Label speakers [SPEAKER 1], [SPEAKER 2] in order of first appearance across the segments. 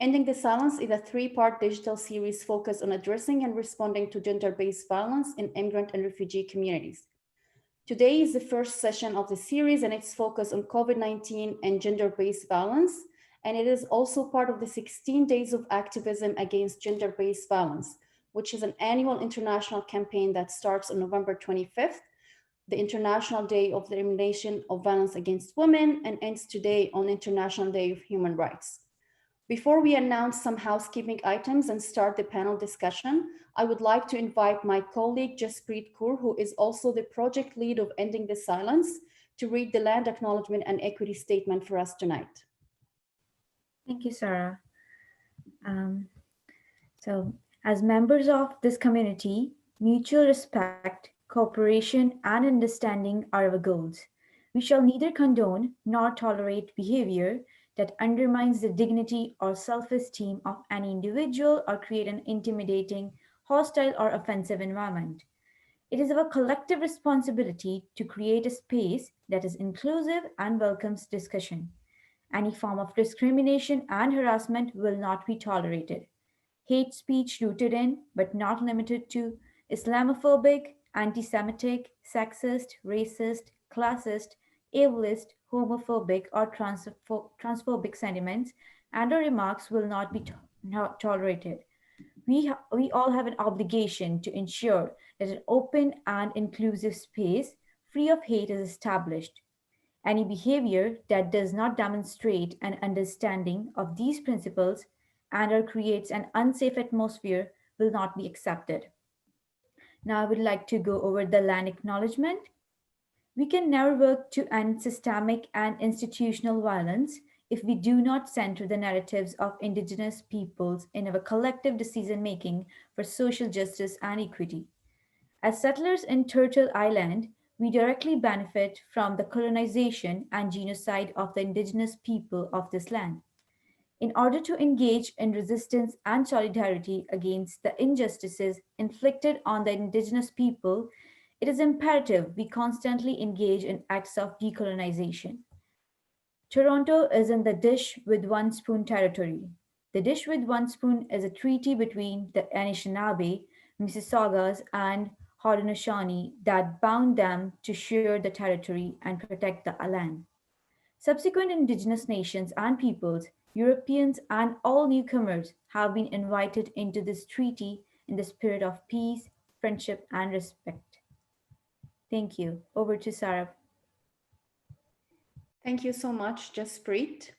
[SPEAKER 1] Ending the Silence is a three-part digital series focused on addressing and responding to gender-based violence in immigrant and refugee communities. Today is the first session of the series, and it's focused on COVID-19 and gender-based violence. And it is also part of the 16 Days of Activism Against Gender-Based Violence, which is an annual international campaign that starts on November 25th, the International Day of the Elimination of Violence Against Women, and ends today on International Day of Human Rights. Before we announce some housekeeping items and start the panel discussion, I would like to invite my colleague Jaspreet Kaur, who is also the project lead of Ending the Silence, to read the Land Acknowledgement and Equity Statement for us tonight.
[SPEAKER 2] Thank you, Sarah. As members of this community, mutual respect, cooperation, and understanding are our goals. We shall neither condone nor tolerate behavior that undermines the dignity or self-esteem of any individual or create an intimidating, hostile, or offensive environment. It is our collective responsibility to create a space that is inclusive and welcomes discussion. Any form of discrimination and harassment will not be tolerated. Hate speech rooted in, but not limited to, Islamophobic, anti-Semitic, sexist, racist, classist, ableist, homophobic, or transphobic sentiments and or remarks will not be not tolerated. We all have an obligation to ensure that an open and inclusive space free of hate is established. Any behavior that does not demonstrate an understanding of these principles and or creates an unsafe atmosphere will not be accepted. Now I would like to go over the land acknowledgement. We can never work to end systemic and institutional violence if we do not center the narratives of Indigenous peoples in our collective decision making for social justice and equity. As settlers in Turtle Island, we directly benefit from the colonization and genocide of the indigenous people of this land. In order to engage in resistance and solidarity against the injustices inflicted on the indigenous people, it is imperative we constantly engage in acts of decolonization. Toronto is in the dish with one spoon territory. The dish with one spoon is a treaty between the Anishinaabe, Mississaugas, and Haudenosaunee that bound them to share the territory and protect the land. Subsequent indigenous nations and peoples, Europeans, and all newcomers have been invited into this treaty in the spirit of peace, friendship, and respect. Thank you. Over to Sarah.
[SPEAKER 1] Thank you so much, Jaspreet.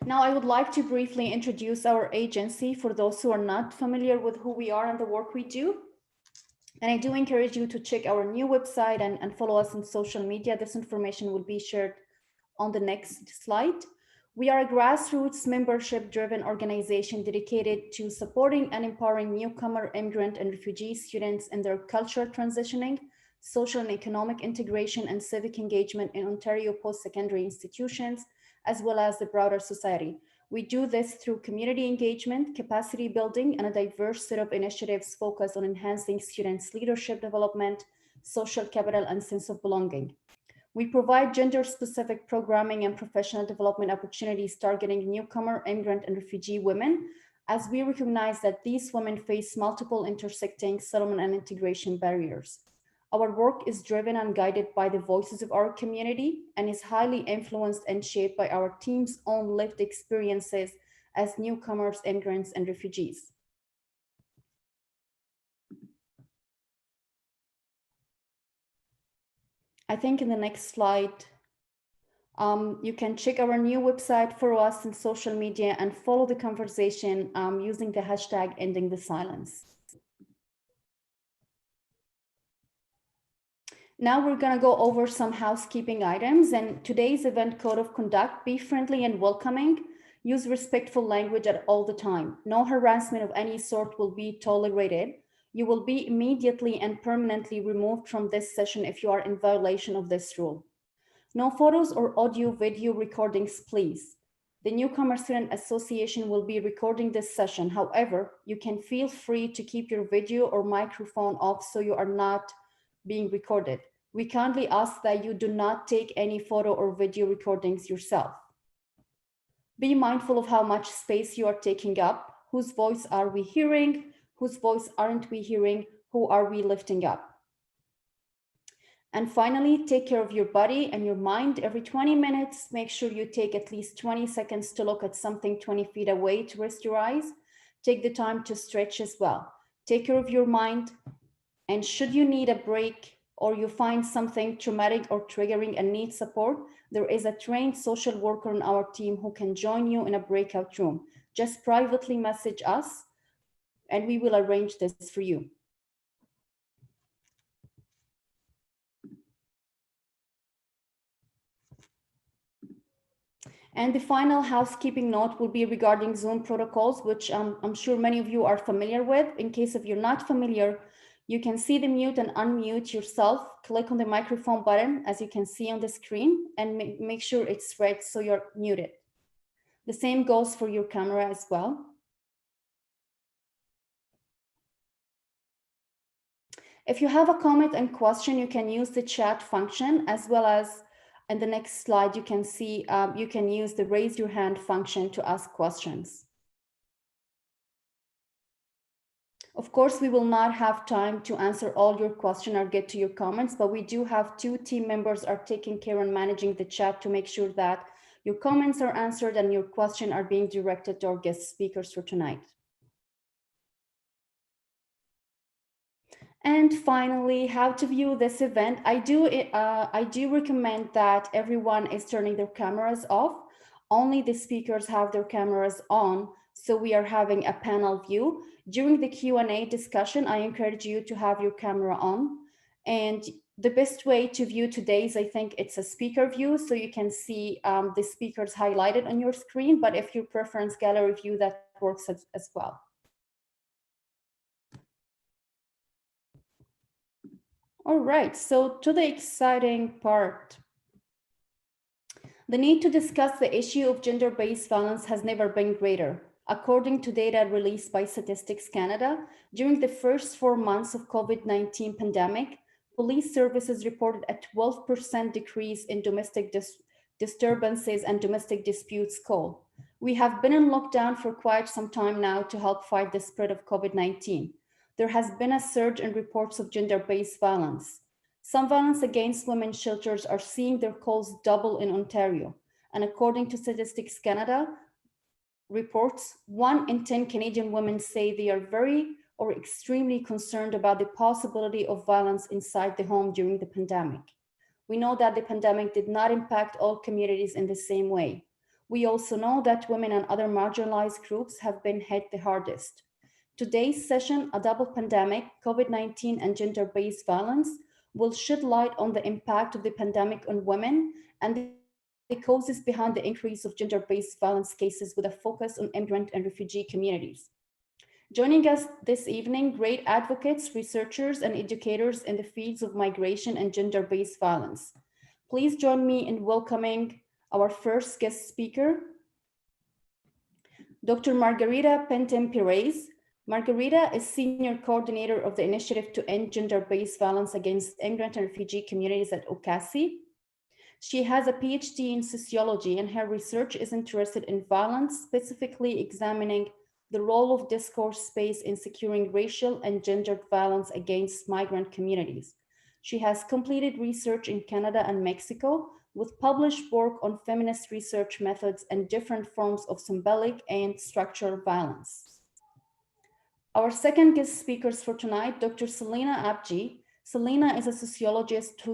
[SPEAKER 1] Now, I would like to briefly introduce our agency for those who are not familiar with who we are and the work we do. And I do encourage you to check our new website and follow us on social media. This information will be shared on the next slide. We are a grassroots membership-driven organization dedicated to supporting and empowering newcomer, immigrant, and refugee students in their culture transitioning, social and economic integration, and civic engagement in Ontario post-secondary institutions, as well as the broader society. We do this through community engagement, capacity building, and a diverse set of initiatives focused on enhancing students' leadership development, social capital, and sense of belonging. We provide gender-specific programming and professional development opportunities targeting newcomer, immigrant, and refugee women, as we recognize that these women face multiple intersecting settlement and integration barriers. Our work is driven and guided by the voices of our community and is highly influenced and shaped by our team's own lived experiences as newcomers, immigrants, and refugees. I think in the next slide, you can check our new website, follow us in social media, and follow the conversation using the hashtag Ending the Silence. Now we're going to go over some housekeeping items, and today's event code of conduct: be friendly and welcoming, use respectful language at all the time. No harassment of any sort will be tolerated. You will be immediately and permanently removed from this session if you are in violation of this rule. No photos or audio video recordings, please. The Newcomer Students Association will be recording this session. However, you can feel free to keep your video or microphone off so you are not being recorded. We kindly ask that you do not take any photo or video recordings yourself. Be mindful of how much space you are taking up. Whose voice are we hearing? Whose voice aren't we hearing? Who are we lifting up? And finally, take care of your body and your mind. Every 20 minutes, make sure you take at least 20 seconds to look at something 20 feet away to rest your eyes. Take the time to stretch as well. Take care of your mind. And should you need a break or you find something traumatic or triggering and need support, there is a trained social worker on our team who can join you in a breakout room. Just privately message us and we will arrange this for you. And the final housekeeping note will be regarding Zoom protocols, which I'm sure many of you are familiar with. In case if you're not familiar, you can see the mute and unmute yourself. Click on the microphone button, as you can see on the screen, and make sure it's red so you're muted. The same goes for your camera as well. If you have a comment and question, you can use the chat function, as well as in the next slide, you can see you can use the raise your hand function to ask questions. Of course, we will not have time to answer all your questions or get to your comments, but we do have 2 team members are taking care and managing the chat to make sure that your comments are answered and your questions are being directed to our guest speakers for tonight. And finally, how to view this event. I do recommend that everyone is turning their cameras off. Only the speakers have their cameras on, so we are having a panel view. During the Q&A discussion, I encourage you to have your camera on. And the best way to view today's, I think it's a speaker view, so you can see the speakers highlighted on your screen, but if you preference gallery view, that works as well. All right, so to the exciting part. The need to discuss the issue of gender-based violence has never been greater. According to data released by Statistics Canada, during the first 4 months of COVID-19 pandemic, police services reported a 12% decrease in domestic disturbances and domestic disputes call. We have been in lockdown for quite some time now to help fight the spread of COVID-19. There has been a surge in reports of gender-based violence. Some violence against women shelters are seeing their calls double in Ontario. And according to Statistics Canada reports, 1 in 10 Canadian women say they are very or extremely concerned about the possibility of violence inside the home during the pandemic. We know that the pandemic did not impact all communities in the same way. We also know that women and other marginalized groups have been hit the hardest. Today's session, A Double Pandemic, COVID-19 and Gender-Based Violence, will shed light on the impact of the pandemic on women and the causes behind the increase of gender-based violence cases with a focus on immigrant and refugee communities. Joining us this evening, great advocates, researchers, and educators in the fields of migration and gender-based violence. Please join me in welcoming our first guest speaker, Dr. Margarita Pentem-Perez. Margarita is Senior Coordinator of the Initiative to End Gender-Based Violence Against Immigrant and Refugee Communities at OCASI. She has a PhD in sociology, and her research is interested in violence, specifically examining the role of discourse space in securing racial and gendered violence against migrant communities. She has completed research in Canada and Mexico with published work on feminist research methods and different forms of symbolic and structural violence. Our second guest speakers for tonight, Dr. Selena Abji. Selena is a sociologist who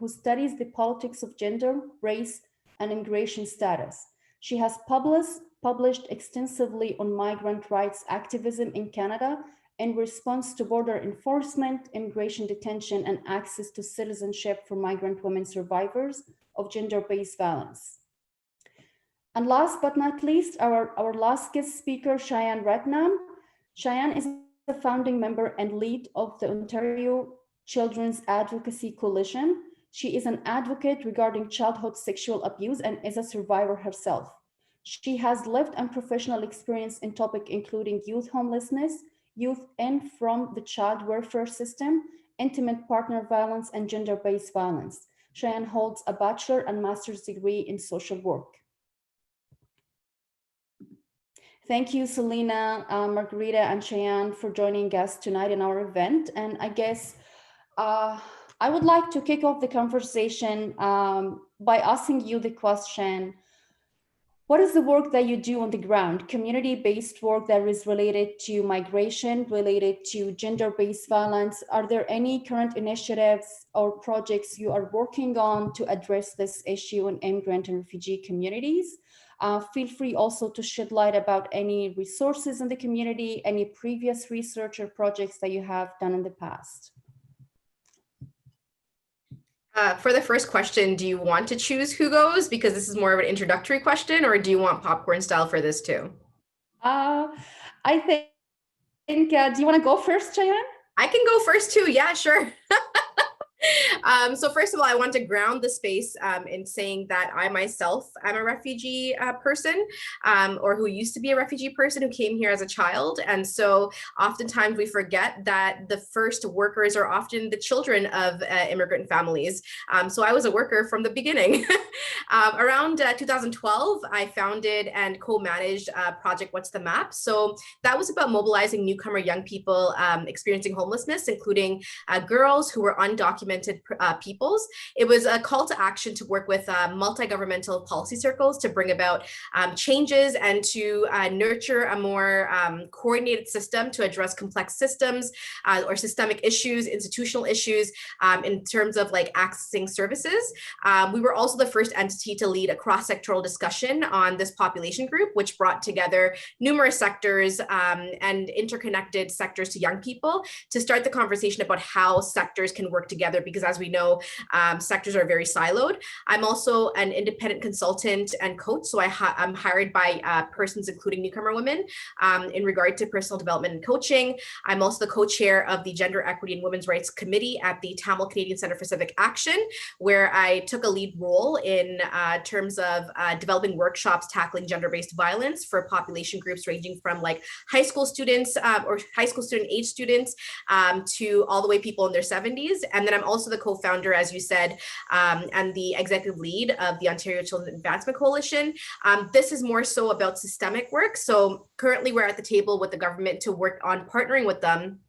[SPEAKER 1] studies the politics of gender, race, and immigration status. She has published extensively on migrant rights activism in Canada in response to border enforcement, immigration detention, and access to citizenship for migrant women survivors of gender-based violence. And last but not least, our last guest speaker, Cheyenne Ratnam. Cheyenne is a founding member and lead of the Ontario Children's Advocacy Coalition. She is an advocate regarding childhood sexual abuse and is a survivor herself. She has lived and professional experience in topics including youth homelessness, youth in from the child welfare system, intimate partner violence, and gender-based violence. Cheyenne holds a bachelor and master's degree in social work. Thank you, Selena, Margarita, and Cheyenne for joining us tonight in our event. And I guess I would like to kick off the conversation by asking you the question, what is the work that you do on the ground, community-based work that is related to migration, related to gender-based violence? Are there any current initiatives or projects you are working on to address this issue in immigrant and refugee communities? Feel free also to shed light about any resources in the community, any previous research or projects that you have done in the past.
[SPEAKER 3] For the first question, do you want to choose who goes? Because this is more of an introductory question, or do you want popcorn style for this too?
[SPEAKER 1] I think, do you want to go first, Cheyenne?
[SPEAKER 3] I can go first too. Yeah, sure. So first of all, I want to ground the space in saying that I myself am a refugee person, or who used to be a refugee person who came here as a child. And so oftentimes we forget that the first workers are often the children of immigrant families. So I was a worker from the beginning. Around 2012, I founded and co-managed Project What's the Map? So that was about mobilizing newcomer young people experiencing homelessness, including girls who were undocumented peoples. It was a call to action to work with multi-governmental policy circles to bring about changes and to nurture a more coordinated system to address complex systems or systemic issues, institutional issues in terms of like accessing services. We were also the first entity to lead a cross-sectoral discussion on this population group, which brought together numerous sectors and interconnected sectors to young people to start the conversation about how sectors can work together, because as we know, sectors are very siloed. I'm also an independent consultant and coach, so I'm hired by persons including newcomer women in regard to personal development and coaching. I'm also the co-chair of the Gender Equity and Women's Rights Committee at the Tamil Canadian Centre for Civic Action, where I took a lead role in terms of developing workshops tackling gender-based violence for population groups ranging from like high school students or high school student age students to all the way people in their 70s. And then I'm also the co-founder, as you said, and the executive lead of the Ontario Children's Advancement Coalition. This is more so about systemic work. So currently we're at the table with the government to work on partnering with them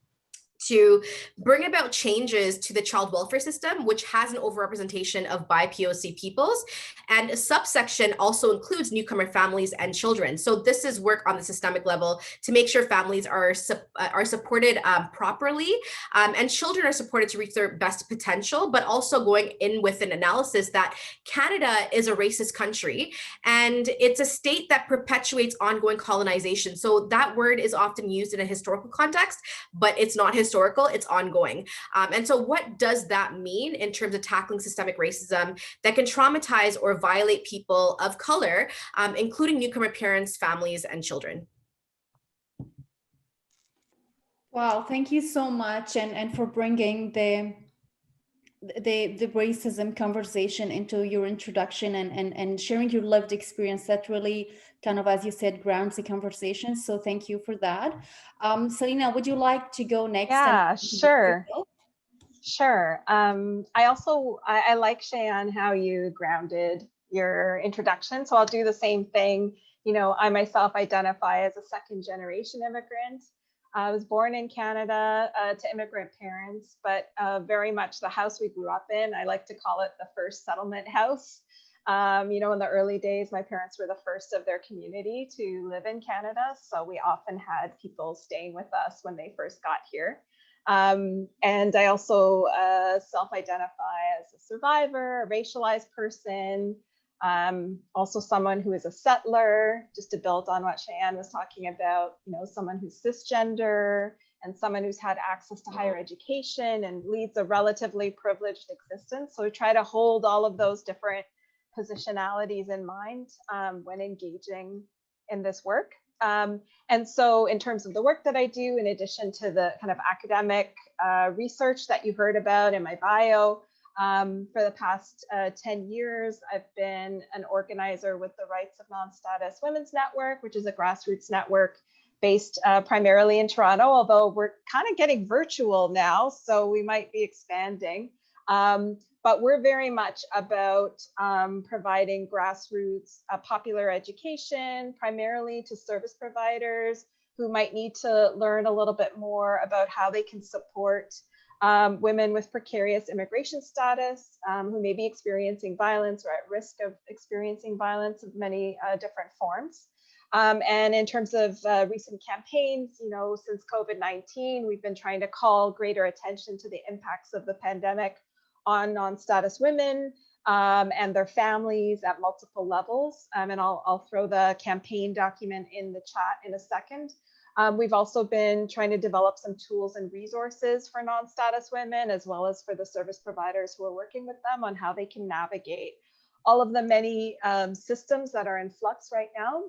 [SPEAKER 3] to bring about changes to the child welfare system, which has an overrepresentation of bi-POC peoples. And a subsection also includes newcomer families and children. So this is work on the systemic level to make sure families are supported properly and children are supported to reach their best potential, but also going in with an analysis that Canada is a racist country and it's a state that perpetuates ongoing colonization. So that word is often used in a historical context, but it's not historical, it's ongoing. And so what does that mean in terms of tackling systemic racism that can traumatize or violate people of color, including newcomer parents, families, and children?
[SPEAKER 1] Wow, thank you so much, and for bringing the racism conversation into your introduction and sharing your lived experience. That really kind of, as you said, grounds the conversation. So thank you for that. Selena, would you like to go next?
[SPEAKER 4] Yeah, sure. Sure. I like, Cheyenne, how you grounded your introduction. So I'll do the same thing. You know, I myself identify as a second generation immigrant. I was born in Canada to immigrant parents, but very much the house we grew up in, I like to call it the first settlement house. You know, in the early days, my parents were the first of their community to live in Canada. So we often had people staying with us when they first got here. And I also self-identify as a survivor, a racialized person, also someone who is a settler, just to build on what Cheyenne was talking about, you know, someone who's cisgender and someone who's had access to higher education and leads a relatively privileged existence. So we try to hold all of those different positionalities in mind when engaging in this work. And so in terms of the work that I do, in addition to the kind of academic research that you heard about in my bio, for the past 10 years, I've been an organizer with the Rights of Non-Status Women's Network, which is a grassroots network based primarily in Toronto, although we're kind of getting virtual now, so we might be expanding. But we're very much about providing grassroots popular education, primarily to service providers who might need to learn a little bit more about how they can support women with precarious immigration status who may be experiencing violence or at risk of experiencing violence of many different forms. And in terms of recent campaigns, since COVID-19, we've been trying to call greater attention to the impacts of the pandemic on non-status women and their families at multiple levels. And I'll throw the campaign document in the chat in a second. We've also been trying to develop some tools and resources for non-status women, as well as for the service providers who are working with them on how they can navigate all of the many systems that are in flux right now.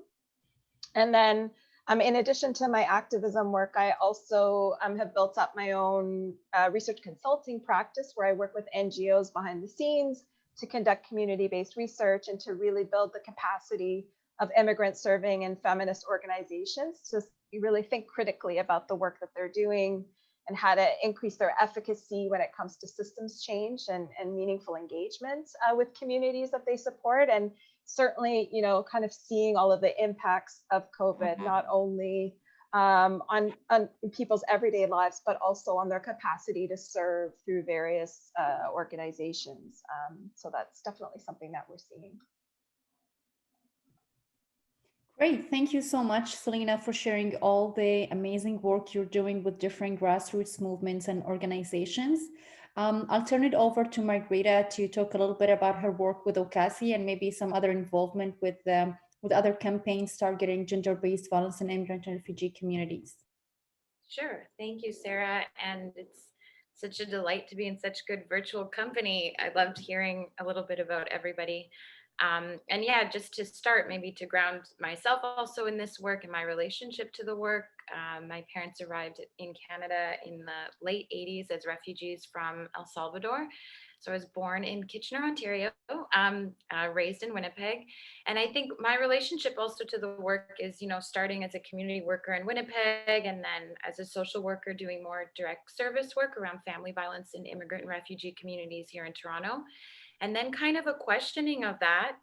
[SPEAKER 4] And then in addition to my activism work, I also have built up my own research consulting practice where I work with NGOs behind the scenes to conduct community-based research and to really build the capacity of immigrant serving and feminist organizations to really think critically about the work that they're doing and how to increase their efficacy when it comes to systems change and meaningful engagement with communities that they support. And certainly, kind of seeing all of the impacts of COVID, not only on people's everyday lives, but also on their capacity to serve through various organizations. So that's definitely something that we're seeing.
[SPEAKER 1] Great. Thank you so much, Selena, for sharing all the amazing work you're doing with different grassroots movements and organizations. I'll turn it over to Margarita to talk a little bit about her work with OCASI and maybe some other involvement with other campaigns targeting gender-based violence in immigrant and refugee communities.
[SPEAKER 5] Sure. Thank you, Sarah. And it's such a delight to be in such good virtual company. I loved hearing a little bit about everybody. And yeah, just to start, maybe to ground myself also in this work and my relationship to the work. My parents arrived in Canada in the late 80s as refugees from El Salvador. So I was born in Kitchener, Ontario, raised in Winnipeg. And I think my relationship also to the work is, starting as a community worker in Winnipeg and then as a social worker doing more direct service work around family violence in immigrant and refugee communities here in Toronto. And then kind of a questioning of that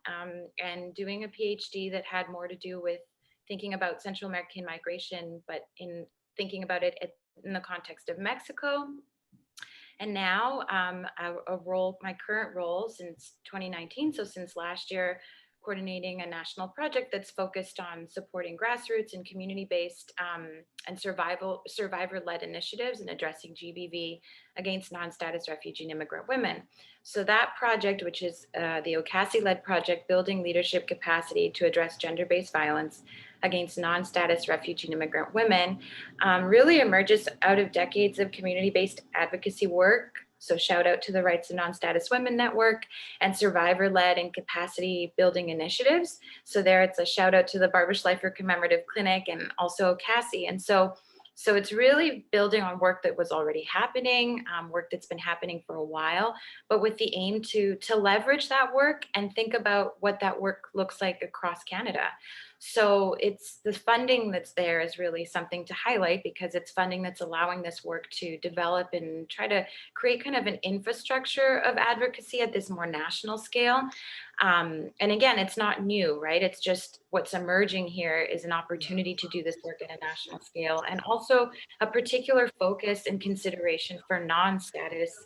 [SPEAKER 5] and doing a PhD that had more to do with thinking about Central American migration, but in thinking about it in the context of Mexico. And now my current role since 2019, so since last year, coordinating a national project that's focused on supporting grassroots and community-based and survivor-led initiatives and addressing GBV against non-status refugee and immigrant women. So that project, which is the OCASI-led project, Building Leadership Capacity to Address Gender-Based Violence Against Non-Status Refugee and Immigrant Women, really emerges out of decades of community-based advocacy work. So shout out to the Rights of Non-Status Women Network and survivor-led and capacity building initiatives. So there it's a shout out to the Barbara Schleifer Commemorative Clinic and also OCASI. And so it's really building on work that was already happening, work that's been happening for a while, but with the aim to leverage that work and think about what that work looks like across Canada. So it's the funding that's there is really something to highlight because it's funding that's allowing this work to develop and try to create kind of an infrastructure of advocacy at this more national scale. And again, it's not new, right? It's just what's emerging here is an opportunity to do this work at a national scale and also a particular focus and consideration for non-status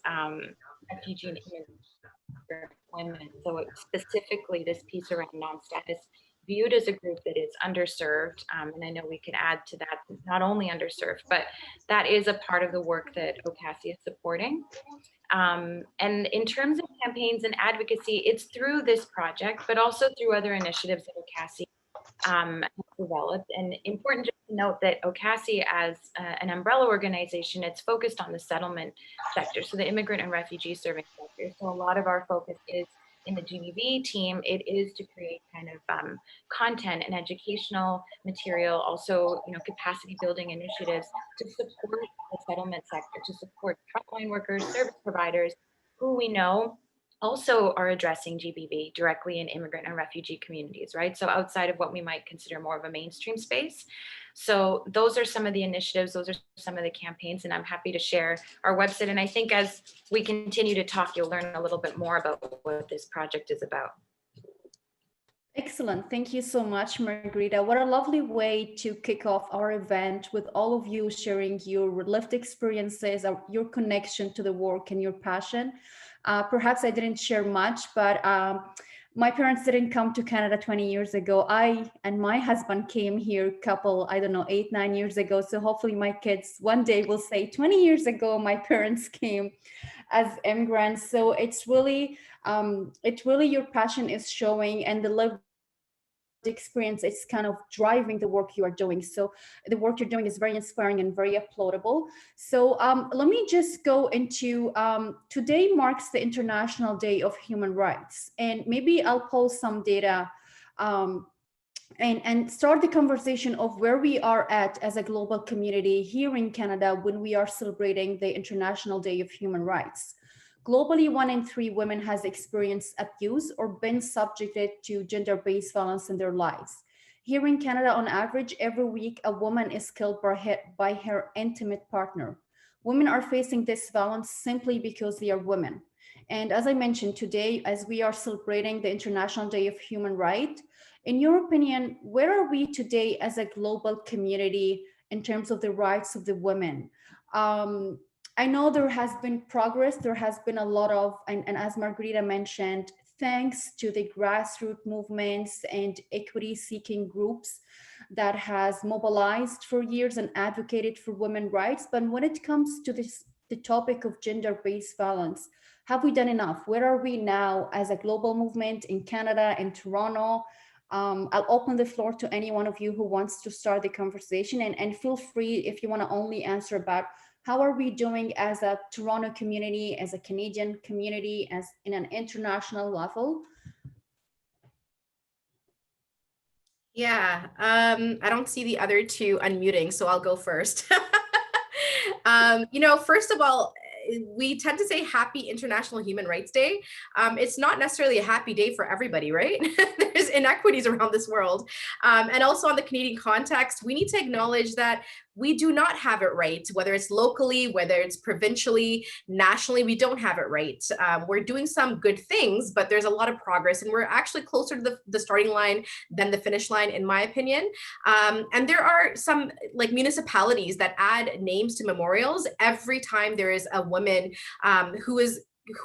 [SPEAKER 5] refugee and immigrant women. So it's specifically this piece around non-status viewed as a group that is underserved. And I know we could add to that, not only underserved, but that is a part of the work that OCASI is supporting. And in terms of campaigns and advocacy, it's through this project, but also through other initiatives that OCASI has developed. And important just to note that OCASI as an umbrella organization, it's focused on the settlement sector, so the immigrant and refugee serving sector. So a lot of our focus is in the GBV team, it is to create kind of content and educational material, also capacity building initiatives to support the settlement sector, to support frontline workers, service providers, who we know also are addressing GBV directly in immigrant and refugee communities, right? So outside of what we might consider more of a mainstream space. So those are some of the initiatives, those are some of the campaigns, and I'm happy to share our website. And I think as we continue to talk, you'll learn a little bit more about what this project is about.
[SPEAKER 1] Excellent. Thank you so much, Margarita. What a lovely way to kick off our event with all of you sharing your lived experiences, your connection to the work and your passion. Perhaps I didn't share much, but my parents didn't come to Canada 20 years ago. I and my husband came here I don't know, 8, 9 years ago. So hopefully my kids one day will say 20 years ago, my parents came as immigrants. So it's really your passion is showing, and the lived experience is kind of driving the work you are doing. So the work you're doing is very inspiring and very applaudable. So let me just go into today marks the International Day of Human Rights, and maybe I'll post some data and start the conversation of where we are at as a global community here in Canada when we are celebrating the International Day of Human Rights. Globally, 1 in 3 women has experienced abuse or been subjected to gender-based violence in their lives. Here in Canada, on average, every week, a woman is killed by her intimate partner. Women are facing this violence simply because they are women. And as I mentioned today, as we are celebrating the International Day of Human Rights, in your opinion, where are we today as a global community in terms of the rights of the women? I know there has been progress, there has been a lot of, and as Margarita mentioned, thanks to the grassroots movements and equity-seeking groups that has mobilized for years and advocated for women's rights. But when it comes to the topic of gender-based violence, have we done enough? Where are we now as a global movement in Canada, in Toronto? I'll open the floor to any one of you who wants to start the conversation, and feel free if you want to only answer about how are we doing as a Toronto community, as a Canadian community, as in an international level?
[SPEAKER 3] Yeah, I don't see the other two unmuting, so I'll go first. First of all, we tend to say Happy International Human Rights Day. It's not necessarily a happy day for everybody, right? There's inequities around this world. And also on the Canadian context, we need to acknowledge that we do not have it right, whether it's locally, whether it's provincially, nationally, we don't have it right. We're doing some good things, but there's a lot of progress, and we're actually closer to the starting line than the finish line, in my opinion. And there are some like municipalities that add names to memorials every time there is a woman who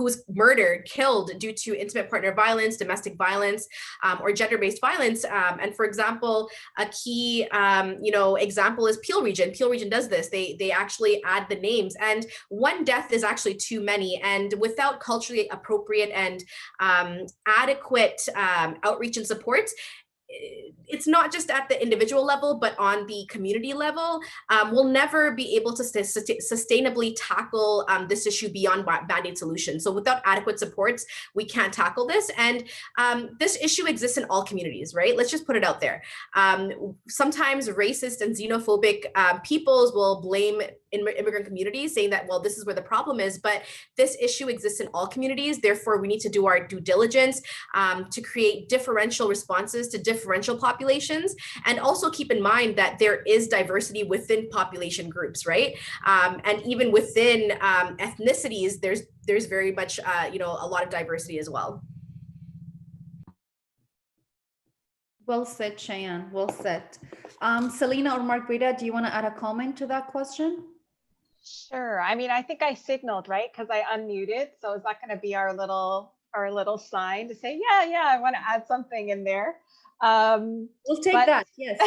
[SPEAKER 3] was murdered, killed due to intimate partner violence, domestic violence, or gender-based violence. And for example, a key, example is Peel Region. Peel Region does this. They actually add the names, and one death is actually too many. And without culturally appropriate and adequate outreach and support, it's not just at the individual level, but on the community level, we'll never be able to sustainably tackle this issue beyond band-aid solutions. So without adequate supports, we can't tackle this. And this issue exists in all communities, right? Let's just put it out there. Sometimes racist and xenophobic peoples will blame immigrant communities, saying that, well, this is where the problem is, but this issue exists in all communities. Therefore, we need to do our due diligence to create differential responses to differential populations, and also keep in mind that there is diversity within population groups, right? And even within ethnicities, there's very much a lot of diversity as well.
[SPEAKER 1] Well said, Cheyenne. Well said. Selena or Margarita, do you want to add a comment to that question?
[SPEAKER 4] Sure. I mean, I think I signaled, right? Because I unmuted. So is that going to be our little sign to say, yeah, I want to add something in there?
[SPEAKER 1] We'll take that. Yes.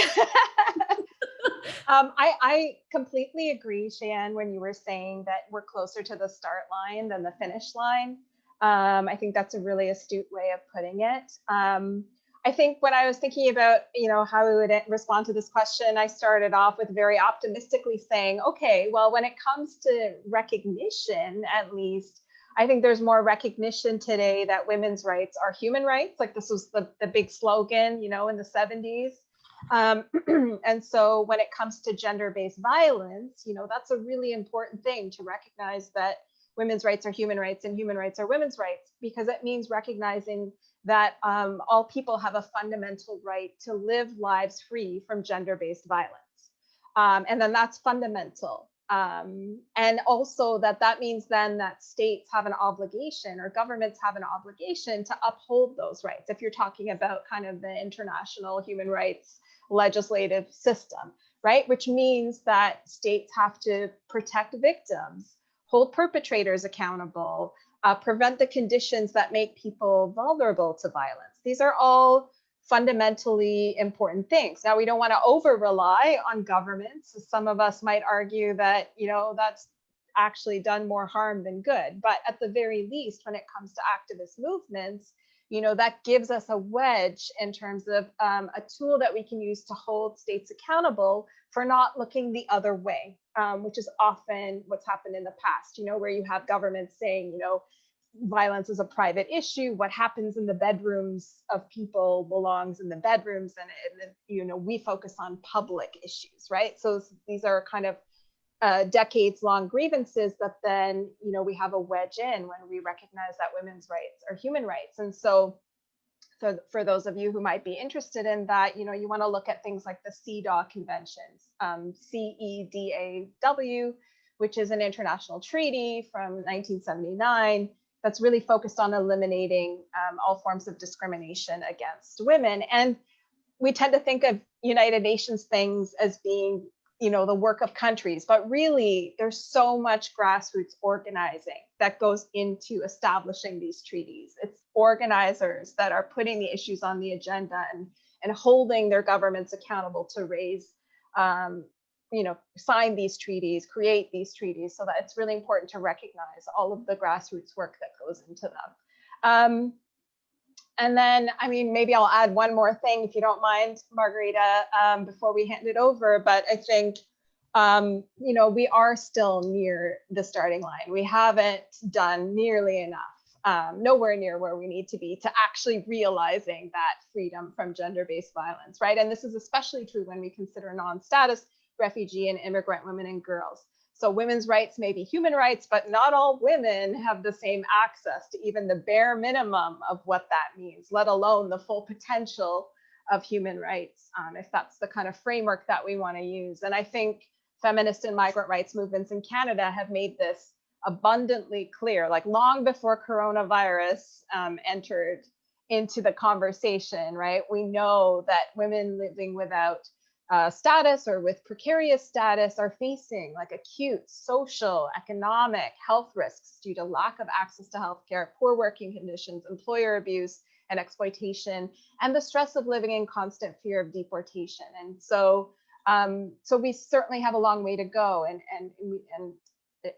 [SPEAKER 4] I completely agree, Cheyenne, when you were saying that we're closer to the start line than the finish line. I think that's a really astute way of putting it. I think when I was thinking about, how we would respond to this question, I started off with very optimistically saying, okay, well, when it comes to recognition, at least, I think there's more recognition today that women's rights are human rights. Like this was the big slogan, in the 70s. And so when it comes to gender-based violence, that's a really important thing to recognize that women's rights are human rights and human rights are women's rights, because it means recognizing that all people have a fundamental right to live lives free from gender-based violence. And then that's fundamental. And also that means then that states have an obligation, or governments have an obligation, to uphold those rights. If you're talking about kind of the international human rights legislative system, right? Which means that states have to protect victims, hold perpetrators accountable, prevent the conditions that make people vulnerable to violence. These are all fundamentally important things. Now, we don't want to over rely on governments. Some of us might argue that, that's actually done more harm than good. But at the very least, when it comes to activist movements, that gives us a wedge in terms of a tool that we can use to hold states accountable for not looking the other way, which is often what's happened in the past, where you have governments saying, violence is a private issue. What happens in the bedrooms of people belongs in the bedrooms, and we focus on public issues, right? So these are kind of decades-long grievances that then, we have a wedge in when we recognize that women's rights are human rights. And so for those of you who might be interested in that, you want to look at things like the CEDAW conventions, CEDAW, which is an international treaty from 1979 that's really focused on eliminating all forms of discrimination against women. And we tend to think of United Nations things as being, the work of countries, but really there's so much grassroots organizing that goes into establishing these treaties. It's organizers that are putting the issues on the agenda and holding their governments accountable to raise, sign these treaties, create these treaties. So that it's really important to recognize all of the grassroots work that goes into them. And then, maybe I'll add one more thing, if you don't mind, Margarita, before we hand it over. But I think, we are still near the starting line. We haven't done nearly enough, nowhere near where we need to be to actually realizing that freedom from gender-based violence, right? And this is especially true when we consider non-status refugee and immigrant women and girls. So women's rights may be human rights, but not all women have the same access to even the bare minimum of what that means, let alone the full potential of human rights, if that's the kind of framework that we want to use. And I think feminist and migrant rights movements in Canada have made this abundantly clear, like long before coronavirus entered into the conversation, right? We know that women living without status or with precarious status are facing like acute social, economic, health risks due to lack of access to healthcare, poor working conditions, employer abuse and exploitation, and the stress of living in constant fear of deportation. And so we certainly have a long way to go, and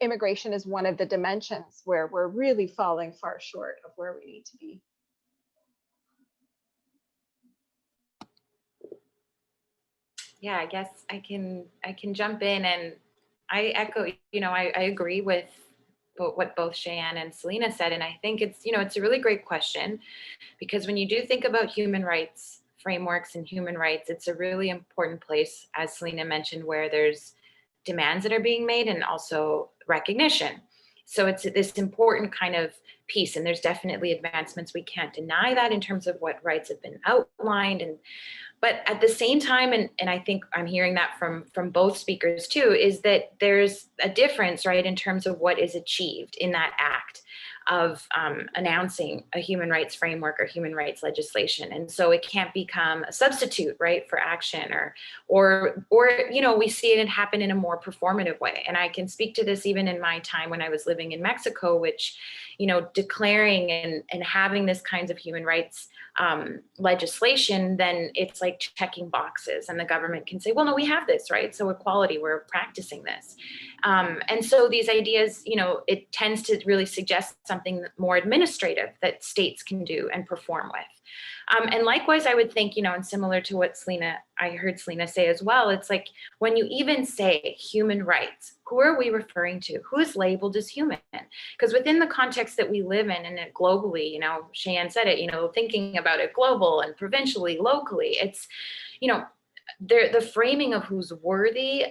[SPEAKER 4] immigration is one of the dimensions where we're really falling far short of where we need to be.
[SPEAKER 5] Yeah, I guess I can jump in, and I echo, I agree with what both Cheyenne and Selena said. And I think it's, it's a really great question, because when you do think about human rights frameworks and human rights, it's a really important place, as Selena mentioned, where there's demands that are being made and also recognition. So it's this important kind of piece, and there's definitely advancements. We can't deny that in terms of what rights have been outlined. But at the same time, and I think I'm hearing that from both speakers too, is that there's a difference, right, in terms of what is achieved in that act of announcing a human rights framework or human rights legislation. And so it can't become a substitute, right, for action, or we see it happen in a more performative way. And I can speak to this even in my time when I was living in Mexico, which, declaring and having this kinds of human rights legislation, then it's like checking boxes, and the government can say, well, no, we have this, right? So equality, we're practicing this. And so these ideas, it tends to really suggest something more administrative that states can do and perform with. And likewise, I would think, and similar to what I heard Selena say as well, it's like when you even say human rights, who are we referring to? Who is labeled as human? Because within the context that we live in, and it globally, Cheyenne said it, thinking about it global and provincially, locally, it's, the framing of who's worthy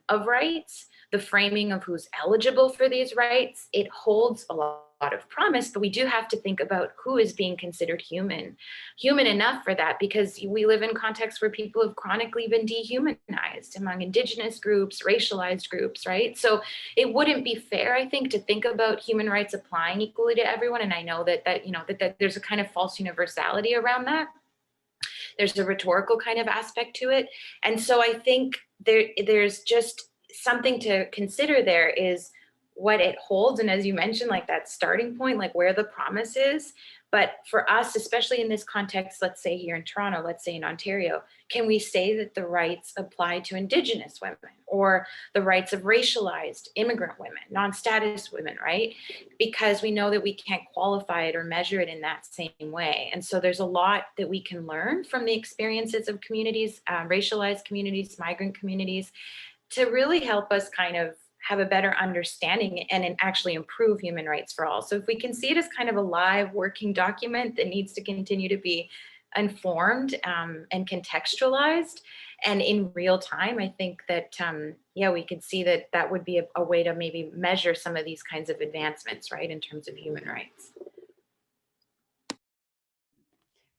[SPEAKER 5] of rights, the framing of who's eligible for these rights, it holds a lot of promise, but we do have to think about who is being considered human enough for that, because we live in contexts where people have chronically been dehumanized among Indigenous groups, racialized groups, right? So it wouldn't be fair, I think, to think about human rights applying equally to everyone. And I know that there's a kind of false universality around that. There's a rhetorical kind of aspect to it. And so I think there's just something to consider there is what it holds. And as you mentioned, like that starting point, like where the promise is. But for us, especially in this context, let's say here in Toronto, let's say in Ontario, can we say that the rights apply to Indigenous women or the rights of racialized immigrant women, non-status women, right? Because we know that we can't qualify it or measure it in that same way. And so there's a lot that we can learn from the experiences of communities, racialized communities, migrant communities, to really help us kind of have a better understanding and actually improve human rights for all. So if we can see it as kind of a live working document that needs to continue to be informed and contextualized and in real time, I think that, we could see that that would be a way to maybe measure some of these kinds of advancements, right, in terms of human rights.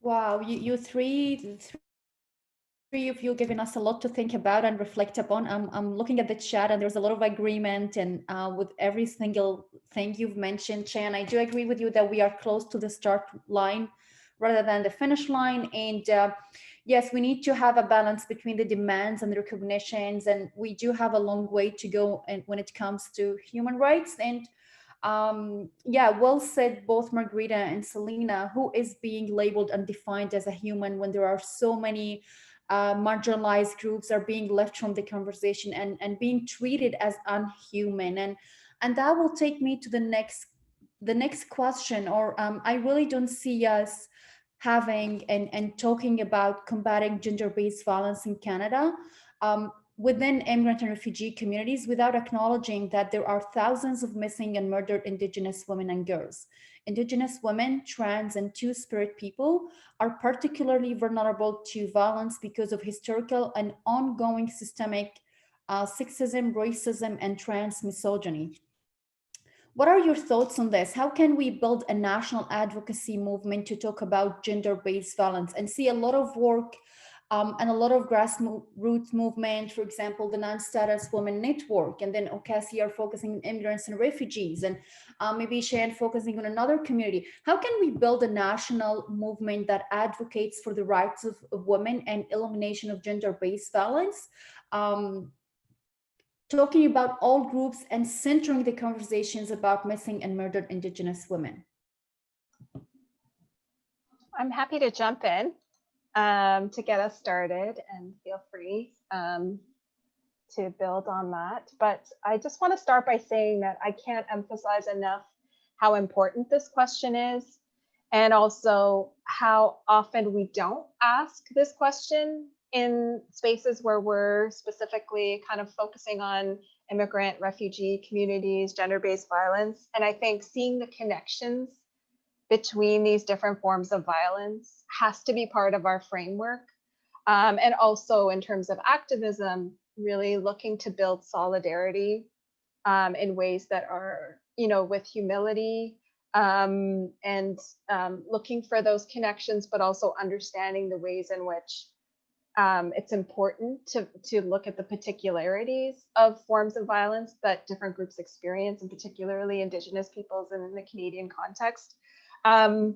[SPEAKER 1] Wow, you three of you giving us a lot to think about and reflect upon. I'm looking at the chat and there's a lot of agreement and with every single thing you've mentioned, Chan. I do agree with you that we are close to the start line rather than the finish line. And yes, we need to have a balance between the demands and the recognitions, and we do have a long way to go and when it comes to human rights. And well said, both Margarita and Selena. Who is being labeled and defined as a human when there are so many marginalized groups are being left from the conversation and being treated as unhuman? And that will take me to the next question. Or I really don't see us having and talking about combating gender-based violence in Canada within immigrant and refugee communities without acknowledging that there are thousands of missing and murdered Indigenous women and girls. Indigenous women, trans, and two-spirit people are particularly vulnerable to violence because of historical and ongoing systemic sexism, racism, and trans misogyny. What are your thoughts on this? How can we build a national advocacy movement to talk about gender-based violence and see a lot of work and a lot of grassroots movement, for example, the Non-Status Women Network, and then Ocasio are focusing on immigrants and refugees, and maybe Cheyenne focusing on another community. How can we build a national movement that advocates for the rights of women and elimination of gender-based violence? Talking about all groups and centering the conversations about missing and murdered Indigenous women.
[SPEAKER 4] I'm happy to jump in to get us started, and feel free to build on that. But I just want to start by saying that I can't emphasize enough how important this question is, and also how often we don't ask this question in spaces where we're specifically kind of focusing on immigrant, refugee communities, gender-based violence. And I think seeing the connections between these different forms of violence has to be part of our framework. And also in terms of activism, really looking to build solidarity in ways that are, with humility, and looking for those connections, but also understanding the ways in which it's important to look at the particularities of forms of violence that different groups experience, and particularly Indigenous peoples in the Canadian context. And,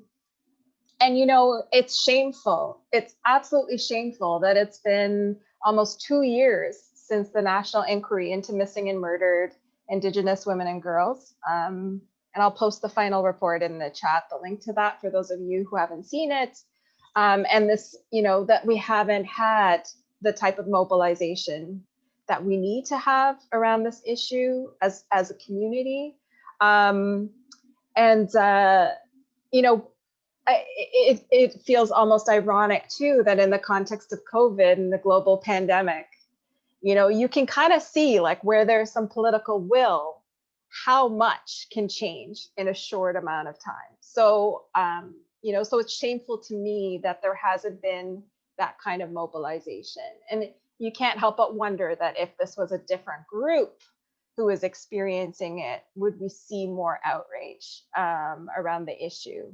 [SPEAKER 4] it's shameful. It's absolutely shameful that it's been almost 2 years since the national inquiry into missing and murdered Indigenous women and girls. And I'll post the final report in the chat, the link to that for those of you who haven't seen it. And this, that we haven't had the type of mobilization that we need to have around this issue as a community. It feels almost ironic too that in the context of COVID and the global pandemic, you can kind of see like where there's some political will, how much can change in a short amount of time. So, so it's shameful to me that there hasn't been that kind of mobilization. And you can't help but wonder that if this was a different group who is experiencing it, would we see more outrage around the issue?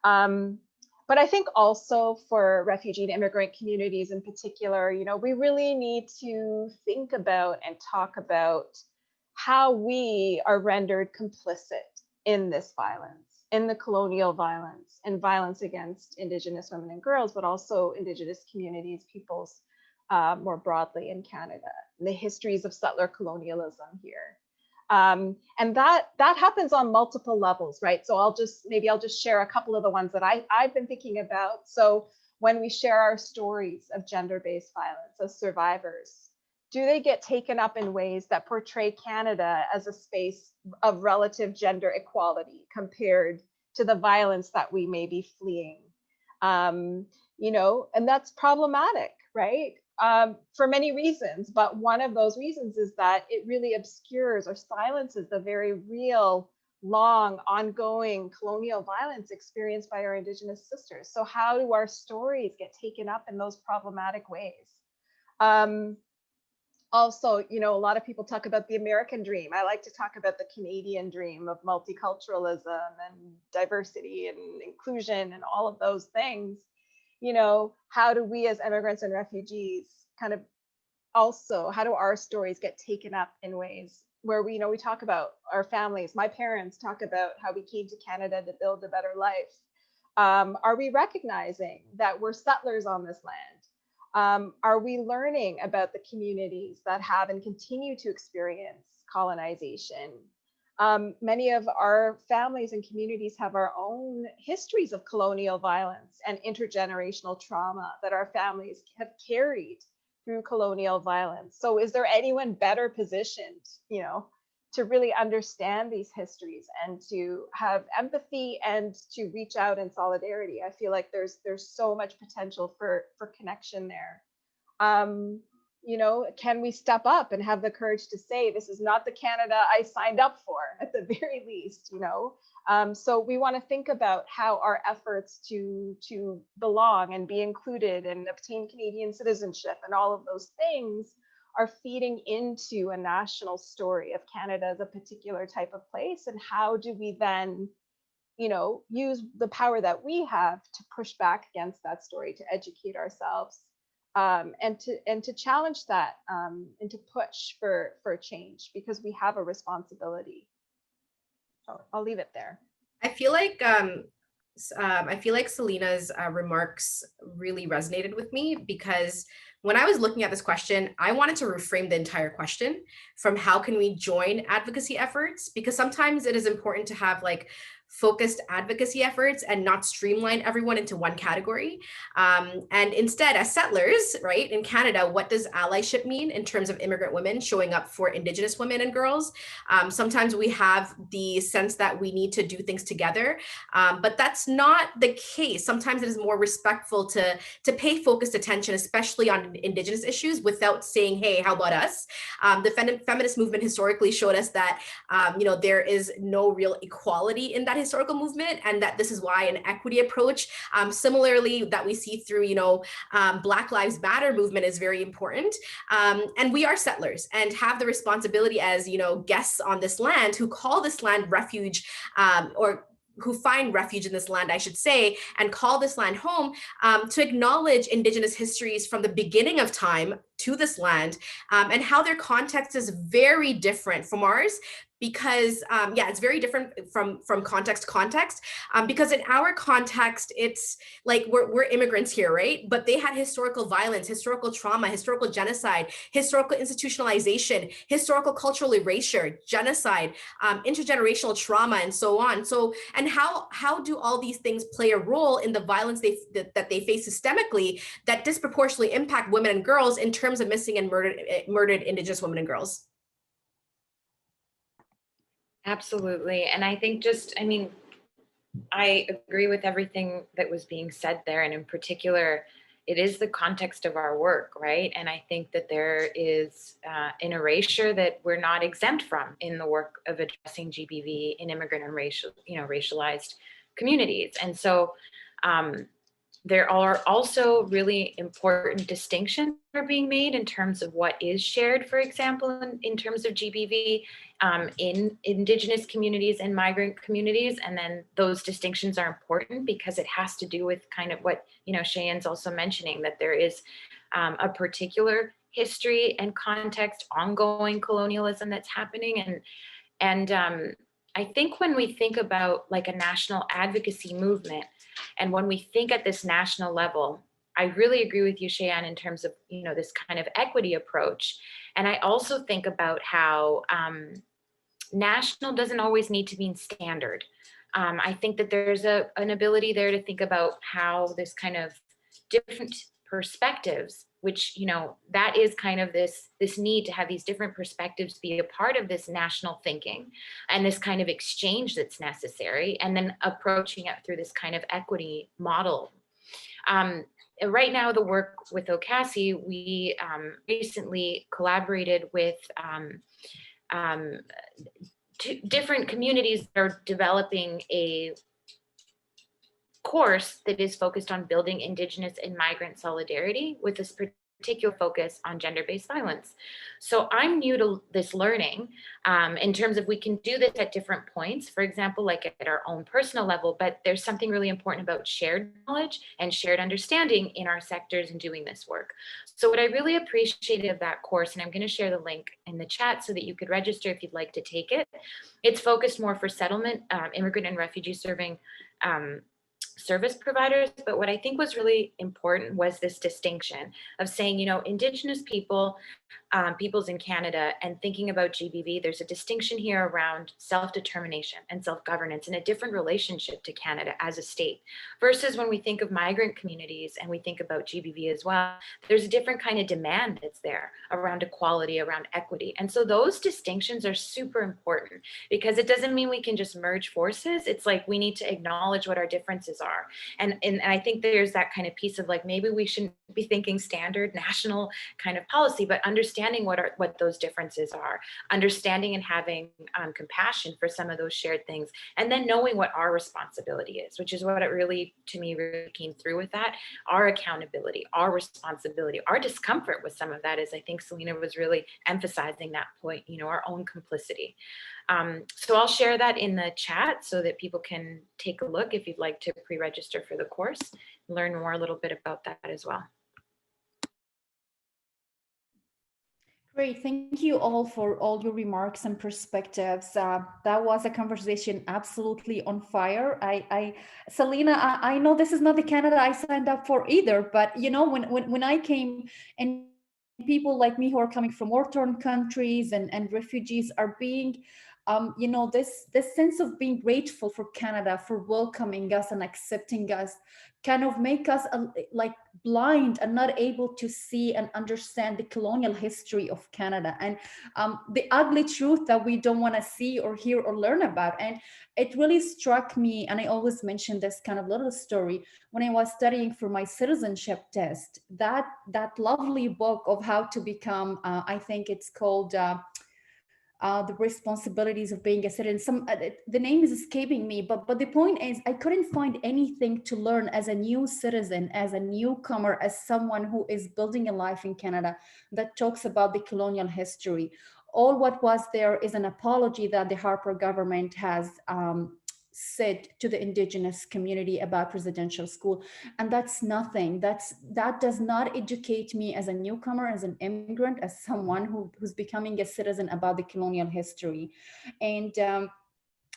[SPEAKER 4] But I think also for refugee and immigrant communities in particular, you know, we really need to think about and talk about how we are rendered complicit in this violence, in the colonial violence and violence against Indigenous women and girls, but also Indigenous communities, peoples more broadly in Canada, and the histories of settler colonialism here. And that happens on multiple levels, right? So I'll just share a couple of the ones that I've been thinking about. So when we share our stories of gender-based violence as survivors, do they get taken up in ways that portray Canada as a space of relative gender equality compared to the violence that we may be fleeing? You know, and that's problematic, right? For many reasons, but one of those reasons is that it really obscures or silences the very real, long, ongoing colonial violence experienced by our Indigenous sisters. So how do our stories get taken up in those problematic ways? Also, you know, a lot of people talk about the American dream. I like to talk about the Canadian dream of multiculturalism and diversity and inclusion and all of those things. You know, how do we as immigrants and refugees kind of also, how do our stories get taken up in ways where we, you know, we talk about our families, my parents talk about how we came to Canada to build a better life. Are we recognizing that we're settlers on this land? Are we learning about the communities that have and continue to experience colonization? Many of our families and communities have our own histories of colonial violence and intergenerational trauma that our families have carried through colonial violence. So is there anyone better positioned, you know, to really understand these histories and to have empathy and to reach out in solidarity? I feel like there's so much potential for connection there. You know, can we step up and have the courage to say, this is not the Canada I signed up for, at the very least, you know? So we want to think about how our efforts to belong and be included and obtain Canadian citizenship and all of those things are feeding into a national story of Canada as a particular type of place. And how do we then, you know, use the power that we have to push back against that story, to educate ourselves, and to challenge that, and to push for change, because we have a responsibility. So I'll leave it there.
[SPEAKER 3] I feel like Selena's remarks really resonated with me, because when I was looking at this question, I wanted to reframe the entire question from how can we join advocacy efforts, because sometimes it is important to have like focused advocacy efforts and not streamline everyone into one category. And instead, as settlers, right, in Canada, what does allyship mean in terms of immigrant women showing up for Indigenous women and girls? Sometimes we have the sense that we need to do things together, but that's not the case. Sometimes it is more respectful to pay focused attention, especially on Indigenous issues, without saying, hey, how about us? The feminist movement historically showed us that, you know, there is no real equality in that historical movement, and that this is why an equity approach, similarly that we see through, you know, Black Lives Matter movement, is very important. And we are settlers and have the responsibility as, you know, guests on this land who call this land refuge, or who find refuge in this land, I should say, and call this land home, to acknowledge Indigenous histories from the beginning of time to this land, and how their context is very different from ours. Because yeah, it's very different from context to context, because in our context, it's like we're immigrants here, right? But they had historical violence, historical trauma, historical genocide, historical institutionalization, historical cultural erasure, genocide, intergenerational trauma, and so on. So, and how do all these things play a role in the violence that they face systemically that disproportionately impact women and girls in terms of missing and murdered Indigenous women and girls?
[SPEAKER 5] Absolutely. And I think I mean, I agree with everything that was being said there. And in particular, it is the context of our work, right? And I think that there is an erasure that we're not exempt from in the work of addressing GBV in immigrant and racialized communities. And so there are also really important distinctions that are being made in terms of what is shared, for example, in terms of GBV in Indigenous communities and migrant communities. And then those distinctions are important because it has to do with kind of what, Cheyenne's also mentioning, that there is a particular history and context, ongoing colonialism that's happening. And I think when we think about like a national advocacy movement, and when we think at this national level, I really agree with you, Cheyenne, in terms of, this kind of equity approach. And I also think about how national doesn't always need to mean standard. I think that there's an ability there to think about how this kind of different perspectives, which, that is kind of this need to have these different perspectives be a part of this national thinking and this kind of exchange that's necessary, and then approaching it through this kind of equity model. Right now, the work with OCASI, we recently collaborated with different communities that are developing a course that is focused on building Indigenous and migrant solidarity with this particular focus on gender-based violence. So I'm new to this learning in terms of we can do this at different points, for example, like at our own personal level, but there's something really important about shared knowledge and shared understanding in our sectors in doing this work. So what I really appreciated of that course, and I'm going to share the link in the chat so that you could register if you'd like to take it. It's focused more for settlement, immigrant and refugee serving service providers, but what I think was really important was this distinction of saying, Indigenous people, peoples in Canada, and thinking about GBV, there's a distinction here around self-determination and self-governance and a different relationship to Canada as a state, versus when we think of migrant communities and we think about GBV as well, there's a different kind of demand that's there around equality, around equity. And so those distinctions are super important because it doesn't mean we can just merge forces. It's like we need to acknowledge what our differences are. And I think there's that kind of piece of like, maybe we shouldn't be thinking standard national kind of policy, but understanding what those differences are, understanding and having compassion for some of those shared things, and then knowing what our responsibility is, which is what it really, to me, really came through with that. Our accountability, our responsibility, our discomfort with some of that is, I think Selena was really emphasizing that point, our own complicity. So I'll share that in the chat so that people can take a look if you'd like to pre-register for the course, learn more a little bit about that as well.
[SPEAKER 1] Great, thank you all for all your remarks and perspectives. That was a conversation absolutely on fire. Selena, I know this is not the Canada I signed up for either, but when I came, and people like me who are coming from war-torn countries and refugees are being this sense of being grateful for Canada for welcoming us and accepting us kind of make us like blind and not able to see and understand the colonial history of Canada and the ugly truth that we don't want to see or hear or learn about. And it really struck me, and I always mention this kind of little story, when I was studying for my citizenship test, that lovely book of how to become, I think it's called the responsibilities of being a citizen. The name is escaping me, but the point is I couldn't find anything to learn as a new citizen, as a newcomer, as someone who is building a life in Canada that talks about the colonial history. All what was there is an apology that the Harper government has said to the Indigenous community about residential school, and that's nothing. That does not educate me as a newcomer, as an immigrant, as someone who's becoming a citizen about the colonial history. And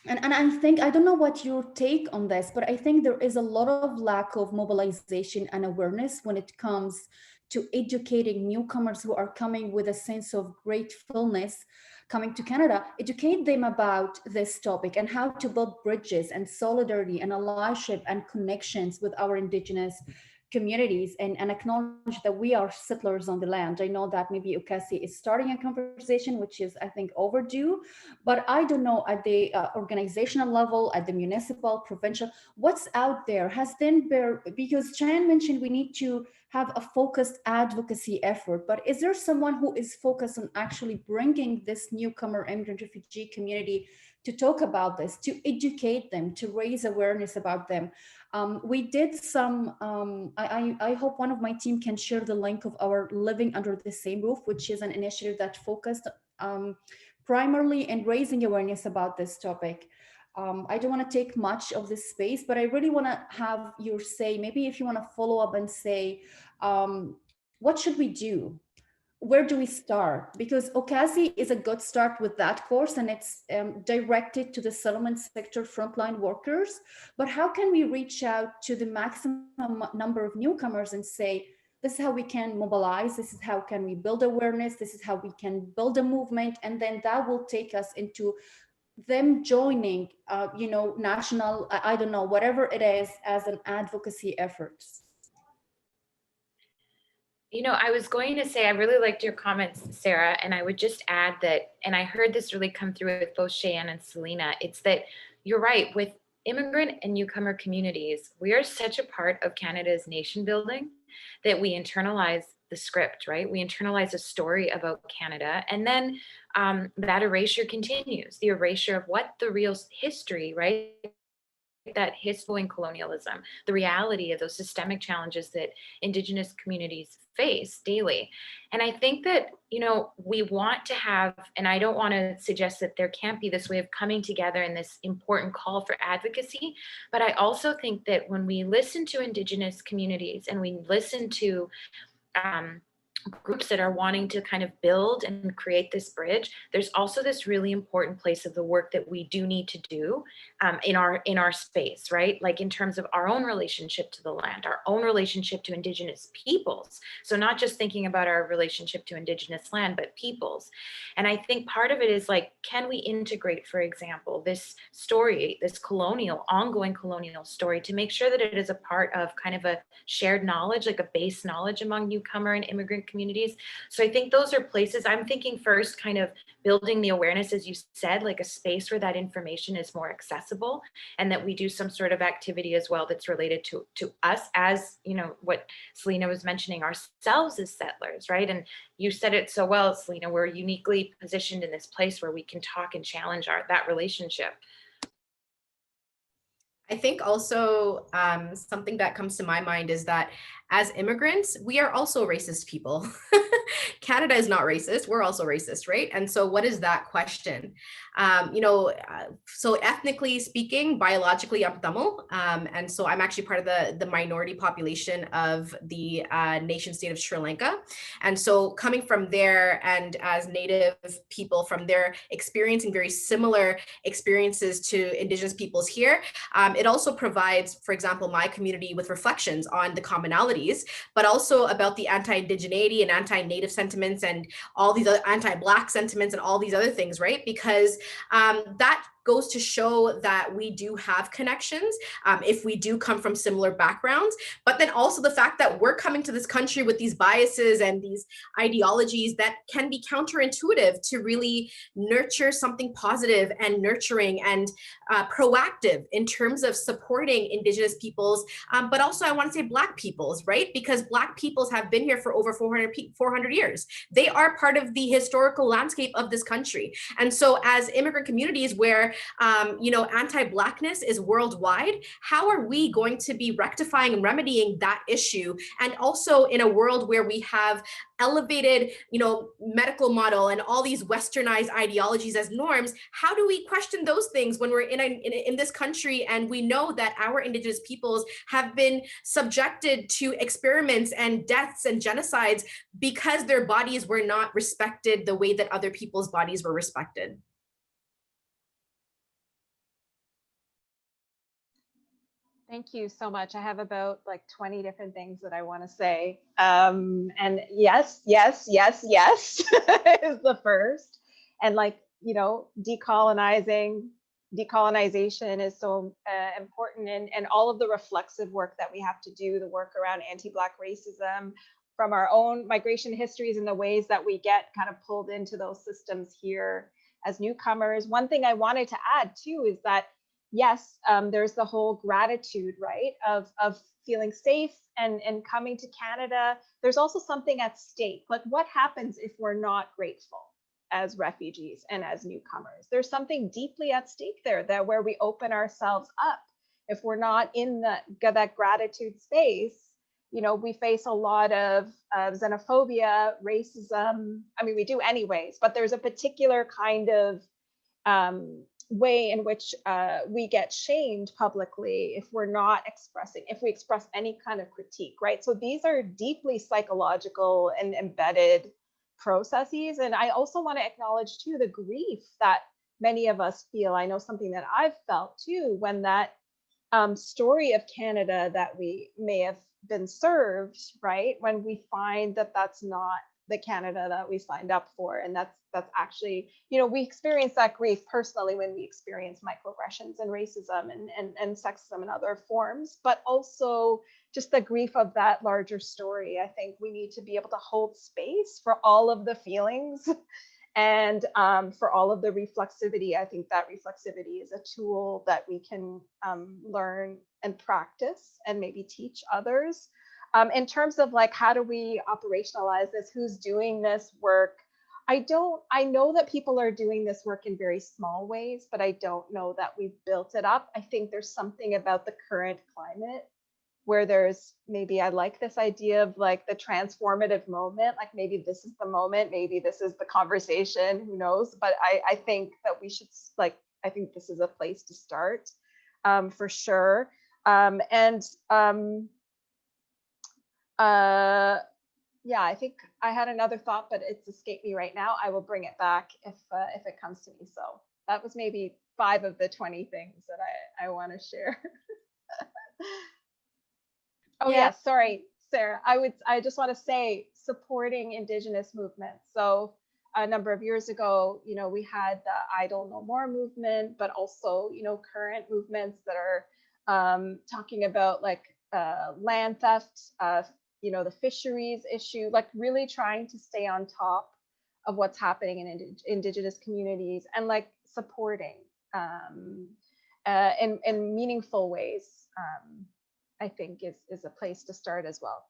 [SPEAKER 1] I think, I don't know what your take on this, but I think there is a lot of lack of mobilization and awareness when it comes to educating newcomers who are coming with a sense of gratefulness coming to Canada, educate them about this topic and how to build bridges and solidarity and allyship and connections with our Indigenous communities and acknowledge that we are settlers on the land. I know that maybe OCASI is starting a conversation, which is, I think, overdue, but I don't know at the organizational level, at the municipal, provincial, what's out there has been there, because Cheyenne mentioned we need to have a focused advocacy effort, but is there someone who is focused on actually bringing this newcomer immigrant refugee community to talk about this, to educate them, to raise awareness about them? We did some, I hope one of my team can share the link of our Living Under the Same Roof, which is an initiative that focused primarily in raising awareness about this topic. I don't want to take much of this space, but I really want to have your say, maybe if you want to follow up and say, what should we do? Where do we start? Because Okazi is a good start with that course, and it's directed to the settlement sector frontline workers. But how can we reach out to the maximum number of newcomers and say, this is how we can mobilize, this is how can we build awareness, this is how we can build a movement, and then that will take us into them joining, national, I don't know, whatever it is, as an advocacy efforts.
[SPEAKER 5] I was going to say, I really liked your comments, Sarah, and I would just add that, and I heard this really come through with both Cheyenne and Selena, it's that you're right, with immigrant and newcomer communities, we are such a part of Canada's nation building that we internalize the script, right? We internalize a story about Canada, and then that erasure continues, the erasure of what the real history, right? That history and colonialism, the reality of those systemic challenges that Indigenous communities face daily. And I think that, we want to have, and I don't want to suggest that there can't be this way of coming together in this important call for advocacy, but I also think that when we listen to Indigenous communities and we listen to groups that are wanting to kind of build and create this bridge, there's also this really important place of the work that we do need to do in our space, right? Like in terms of our own relationship to the land, our own relationship to Indigenous peoples. So not just thinking about our relationship to Indigenous land, but peoples. And I think part of it is like, can we integrate, for example, this story, this ongoing colonial story, to make sure that it is a part of kind of a shared knowledge, like a base knowledge among newcomer and immigrant communities. So I think those are places I'm thinking first, kind of building the awareness, as you said, like a space where that information is more accessible, and that we do some sort of activity as well that's related to us as, what Selena was mentioning, ourselves as settlers, right? And you said it so well, Selena, we're uniquely positioned in this place where we can talk and challenge that relationship.
[SPEAKER 3] I think also something that comes to my mind is that as immigrants, we are also racist people. Canada is not racist. We're also racist, right? And so what is that question? So ethnically speaking, biologically, I'm Tamil. And so I'm actually part of the minority population of the nation state of Sri Lanka. And so coming from there, and as Native people from there experiencing very similar experiences to Indigenous peoples here, it also provides, for example, my community with reflections on the commonalities, but also about the anti-indigeneity and anti-Native sentiments and all these other anti-Black sentiments and all these other things, right? Because that goes to show that we do have connections if we do come from similar backgrounds, but then also the fact that we're coming to this country with these biases and these ideologies that can be counterintuitive to really nurture something positive and nurturing and proactive in terms of supporting Indigenous peoples, but also I want to say Black peoples, right? Because Black peoples have been here for over 400 years. They are part of the historical landscape of this country. And so as immigrant communities where anti-Blackness is worldwide, how are we going to be rectifying and remedying that issue? And also in a world where we have elevated, medical model and all these westernized ideologies as norms, how do we question those things when we're in this country and we know that our Indigenous peoples have been subjected to experiments and deaths and genocides because their bodies were not respected the way that other people's bodies were respected?
[SPEAKER 4] Thank you so much. I have about 20 different things that I want to say. And yes is the first. And decolonization is so important, and all of the reflexive work that we have to do, the work around anti-Black racism, from our own migration histories and the ways that we get kind of pulled into those systems here as newcomers. One thing I wanted to add too is that yes, there's the whole gratitude, right, of feeling safe and coming to Canada. There's also something at stake. Like, what happens if we're not grateful as refugees and as newcomers? There's something deeply at stake there, that where we open ourselves up If we're not in that gratitude space, you know, we face a lot of xenophobia, racism. I mean, we do anyways, but there's a particular kind of way in which we get shamed publicly if we're not expressing, if we express any kind of critique, right? So these are deeply psychological and embedded processes. And I also want to acknowledge too the grief that many of us feel. I know something that I've felt too, when that story of Canada that we may have been served, right? When we find that that's not the Canada that we signed up for. And that's actually, you know, we experience that grief personally when we experience microaggressions and racism and sexism and other forms, but also just the grief of that larger story. I think we need to be able to hold space for all of the feelings and for all of the reflexivity. I think that reflexivity is a tool that we can learn and practice and maybe teach others. In terms of like, how do we operationalize this? Who's doing this work? I know that people are doing this work in very small ways, but I don't know that we've built it up. I think there's something about the current climate where there's, maybe I like this idea of like the transformative moment, like maybe this is the moment, maybe this is the conversation, who knows? But I think that we should, like, I think this is a place to start for sure. Yeah, I think I had another thought, but it's escaped me right now. I will bring it back if it comes to me. So that was maybe 5 of the 20 things that I want to share. Oh yeah, sorry, Sarah. I just want to say, supporting Indigenous movements. So a number of years ago, you know, we had the Idle No More movement, but also, you know, current movements that are talking about like land theft, you know, the fisheries issue, like really trying to stay on top of what's happening in Indigenous communities and like supporting in meaningful ways. I think is a place to start as well.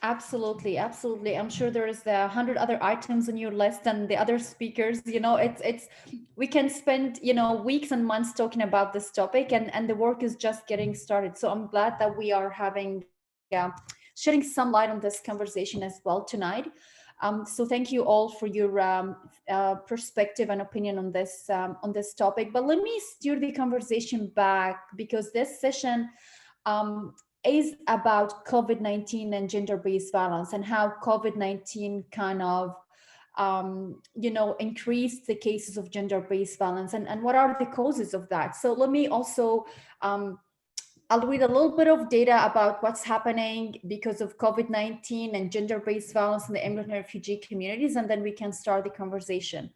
[SPEAKER 1] Absolutely, absolutely. I'm sure there is 100 other items on your list and the other speakers. You know, it's we can spend, you know, weeks and months talking about this topic, and the work is just getting started. So I'm glad that we are having shedding some light on this conversation as well tonight. So thank you all for your perspective and opinion on this topic. But let me steer the conversation back, because this session is about COVID-19 and gender-based violence, and how COVID-19 kind of you know, increased the cases of gender-based violence, and what are the causes of that. So let me also I'll read a little bit of data about what's happening because of COVID-19 and gender-based violence in the immigrant and refugee communities, and then we can start the conversation.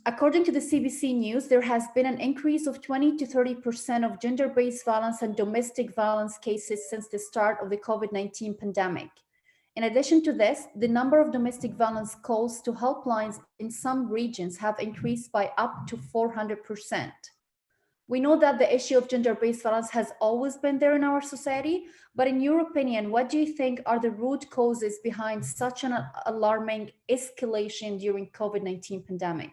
[SPEAKER 1] According to the CBC News, there has been an increase of 20 to 30% of gender-based violence and domestic violence cases since the start of the COVID-19 pandemic. In addition to this, the number of domestic violence calls to helplines in some regions have increased by up to 400%. We know that the issue of gender-based violence has always been there in our society, but in your opinion, what do you think are the root causes behind such an alarming escalation during COVID-19 pandemic?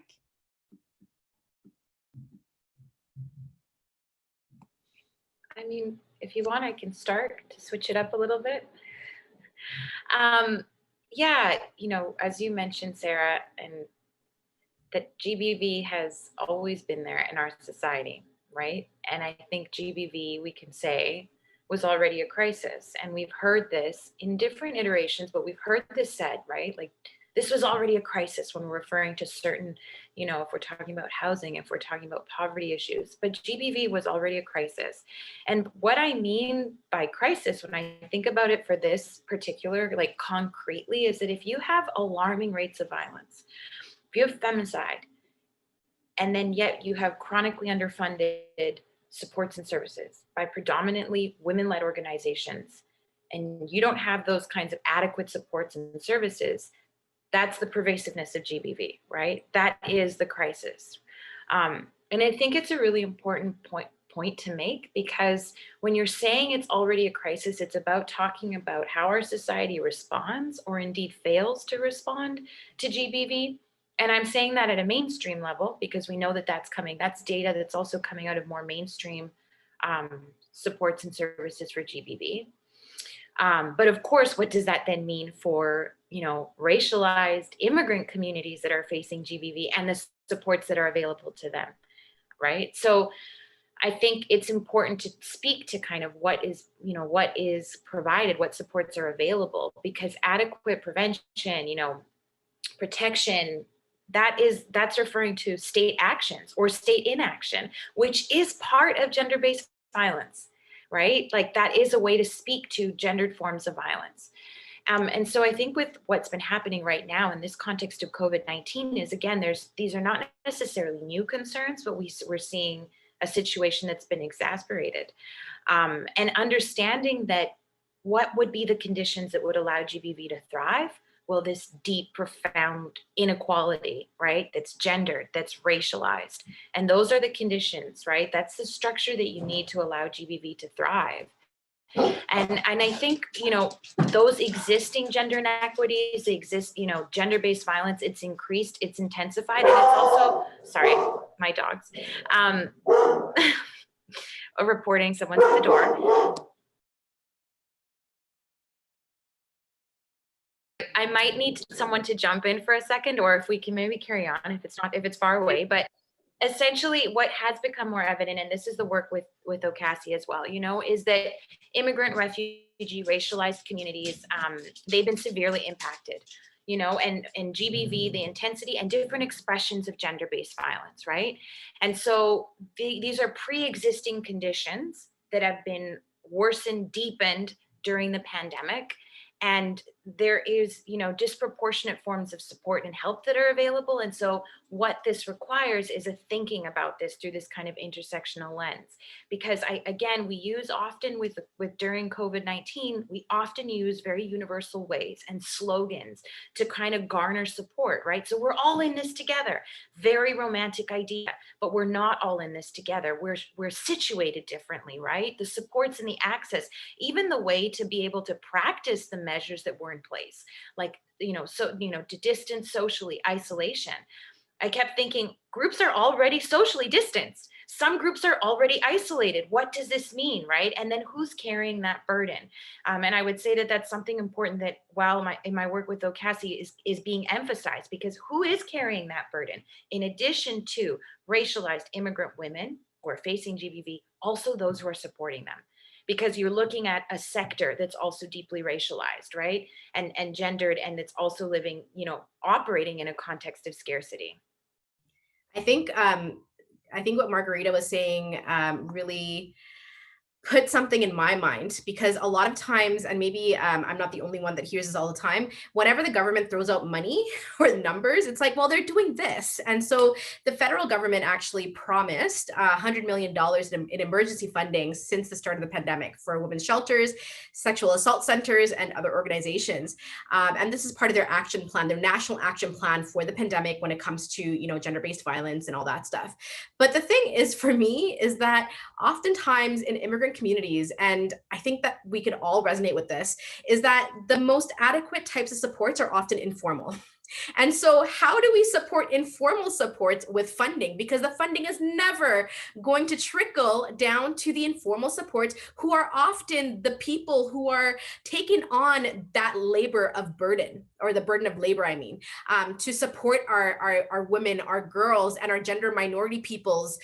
[SPEAKER 5] I mean, if you want, I can start to switch it up a little bit. Yeah, you know, as you mentioned, Sarah, and that GBV has always been there in our society, right? And I think GBV, we can say, was already a crisis. And we've heard this in different iterations, but we've heard this said, right? Like, this was already a crisis when we're referring to certain, you know, if we're talking about housing, if we're talking about poverty issues, but GBV was already a crisis. And what I mean by crisis, when I think about it for this particular, like concretely, is that if you have alarming rates of violence, if you have femicide, and then yet you have chronically underfunded supports and services by predominantly women-led organizations, and you don't have those kinds of adequate supports and services, that's the pervasiveness of GBV, right? That is the crisis. And I think it's a really important point to make, because when you're saying it's already a crisis, it's about talking about how our society responds, or indeed fails to respond to GBV, And I'm saying that at a mainstream level because we know that that's coming. That's data that's also coming out of more mainstream supports and services for GBV. But of course, what does that then mean for, racialized immigrant communities that are facing GBV and the supports that are available to them, right? So I think it's important to speak to kind of what is provided, what supports are available, because adequate prevention, protection, that's referring to state actions or state inaction, which is part of gender-based violence, right? Like that is a way to speak to gendered forms of violence. And so I think with what's been happening right now in this context of COVID-19 is, again, these are not necessarily new concerns, but we're seeing a situation that's been exacerbated. And understanding that what would be the conditions that would allow GBV to thrive? Well, this deep, profound inequality, right? That's gendered, that's racialized. And those are the conditions, right? That's the structure that you need to allow GBV to thrive. And I think, those existing gender inequities exist, gender-based violence, it's increased, it's intensified, and it's also, sorry, my dogs, reporting someone's at the door. I might need someone to jump in for a second, or if we can maybe carry on if it's far away, but essentially what has become more evident, and this is the work with OCASI as well, is that immigrant, refugee, racialized communities, they've been severely impacted, and GBV, the intensity and different expressions of gender-based violence, right? And so these are pre-existing conditions that have been worsened, deepened during the pandemic. And there is, disproportionate forms of support and help that are available. And so what this requires is a thinking about this through this kind of intersectional lens. Because we use often with during COVID-19, we often use very universal ways and slogans to kind of garner support, right? So we're all in this together. Very romantic idea, but we're not all in this together. We're situated differently, right? The supports and the access, even the way to be able to practice the measures that were in place, like, to distance socially, isolation. I kept thinking groups are already socially distanced. Some groups are already isolated. What does this mean, right? And then who's carrying that burden? And I would say that that's something important that while in my work with OCASI is being emphasized, because who is carrying that burden? In addition to racialized immigrant women who are facing GBV, also those who are supporting them. Because you're looking at a sector that's also deeply racialized, right? And gendered, and it's also living, operating in a context of scarcity.
[SPEAKER 3] I think what Margarita was saying really put something in my mind, because a lot of times, and maybe I'm not the only one that hears this all the time, whenever the government throws out money or numbers, it's like, well, they're doing this. And so the federal government actually promised $100 million in emergency funding since the start of the pandemic for women's shelters, sexual assault centers, and other organizations. And this is part of their action plan, their national action plan for the pandemic when it comes to, gender-based violence and all that stuff. But the thing is, for me, is that oftentimes in immigrant communities, and I think that we could all resonate with this, is that the most adequate types of supports are often informal. And so how do we support informal supports with funding? Because the funding is never going to trickle down to the informal supports, who are often the people who are taking on that labor of burden, or the burden of labor, to support our women, our girls, and our gender minority peoples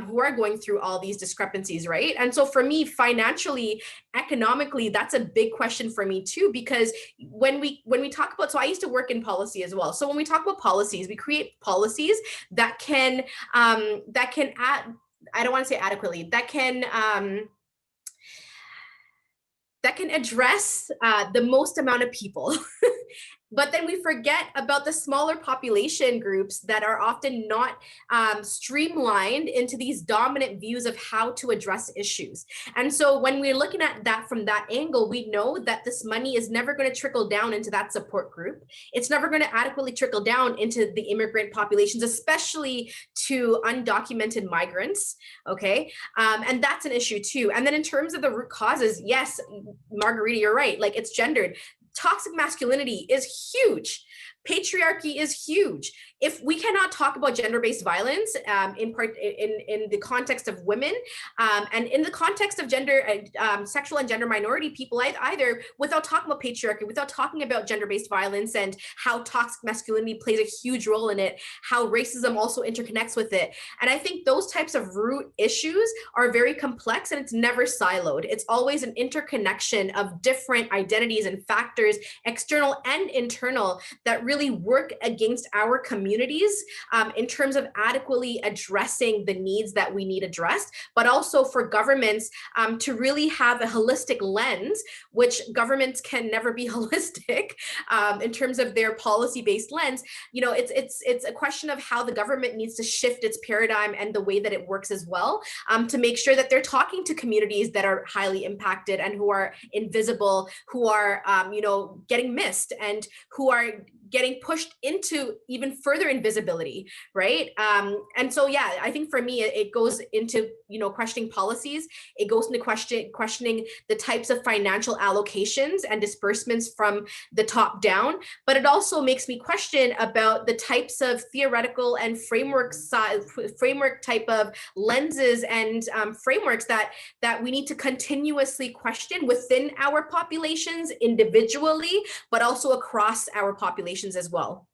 [SPEAKER 3] who are going through all these discrepancies, right? And so for me, financially, economically, that's a big question for me too, because when we talk about, so I used to work in policy as well. So when we talk about policies, we create policies that can add, I don't want to say adequately, that can address the most amount of people. But then we forget about the smaller population groups that are often not streamlined into these dominant views of how to address issues. And so when we're looking at that from that angle, we know that this money is never going to trickle down into that support group. It's never going to adequately trickle down into the immigrant populations, especially to undocumented migrants, okay? And that's an issue too. And then in terms of the root causes, yes, Margarita, you're right, like it's gendered. toxic masculinity is huge. Patriarchy is huge. If we cannot talk about gender-based violence in the context of women and in the context of gender, sexual and gender minority people either, without talking about patriarchy, without talking about gender-based violence and how toxic masculinity plays a huge role in it, how racism also interconnects with it. And I think those types of root issues are very complex and it's never siloed. It's always an interconnection of different identities and factors, external and internal, that really work against our communities in terms of adequately addressing the needs that we need addressed, but also for governments to really have a holistic lens, which governments can never be holistic in terms of their policy-based lens. You know, it's a question of how the government needs to shift its paradigm and the way that it works as well, to make sure that they're talking to communities that are highly impacted and who are invisible, who are, you know, getting missed and who are getting pushed into even further invisibility, right? And so, yeah, I think for me, it goes into, you know, questioning policies. It goes into questioning the types of financial allocations and disbursements from the top down. But it also makes me question about the types of theoretical and framework type of lenses and frameworks that we need to continuously question within our populations individually, but also across our populations as well.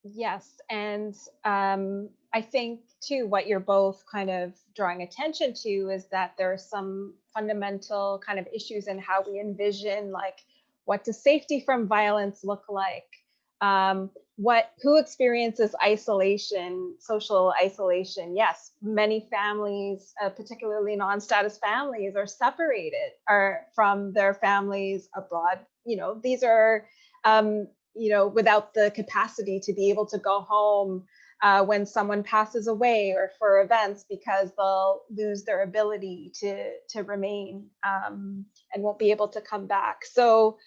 [SPEAKER 4] Yes, and I think too, what you're both kind of drawing attention to is that there are some fundamental kind of issues in how we envision, like, what does safety from violence look like? Who experiences isolation, social isolation? Yes, many families, particularly non-status families, are separated from their families abroad. You know, these are, you know, without the capacity to be able to go home when someone passes away or for events, because they'll lose their ability to remain and won't be able to come back. So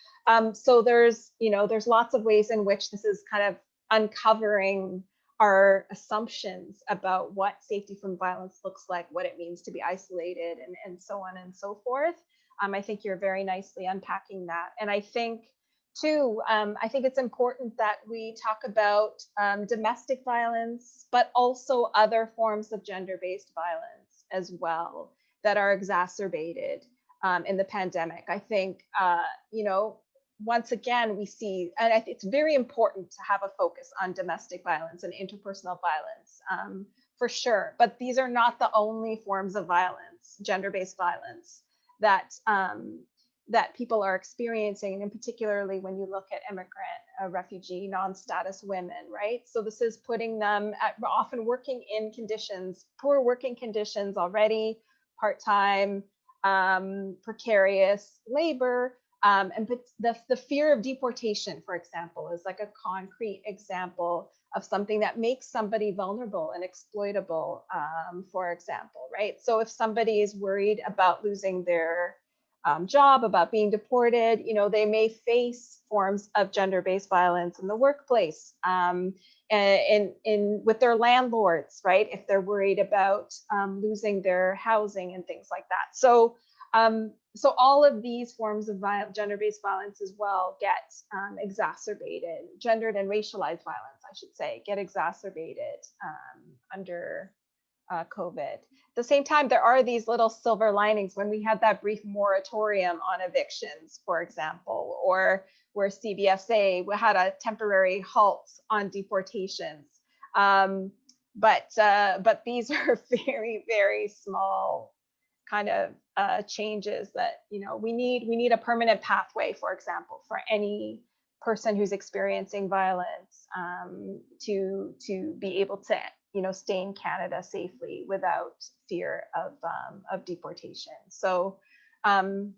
[SPEAKER 4] there's, you know, there's lots of ways in which this is kind of uncovering our assumptions about what safety from violence looks like, what it means to be isolated, and so on and so forth. I think you're very nicely unpacking that. And I think too, I think it's important that we talk about domestic violence, but also other forms of gender-based violence as well that are exacerbated in the pandemic. I think, you know, once again, we see, and I think it's very important to have a focus on domestic violence and interpersonal violence, for sure. But these are not the only forms of violence, gender-based violence, that that people are experiencing, and particularly when you look at immigrant, refugee, non-status women, right? So this is putting them at often working in conditions, poor working conditions already, part-time, precarious labor, and the fear of deportation, for example, is like a concrete example of something that makes somebody vulnerable and exploitable, for example, right? So if somebody is worried about losing their job, about being deported, you know, they may face forms of gender-based violence in the workplace, and with their landlords, right? If they're worried about losing their housing and things like that. So, so all of these forms of gender-based violence as well get exacerbated, gendered and racialized violence, I should say, get exacerbated under COVID. At the same time, there are these little silver linings when we had that brief moratorium on evictions, for example, or where CBSA had a temporary halt on deportations. But these are very, very small kind of changes that, you know, we need a permanent pathway, for example, for any person who's experiencing violence to be able to, you know, stay in Canada safely without fear of deportation. So so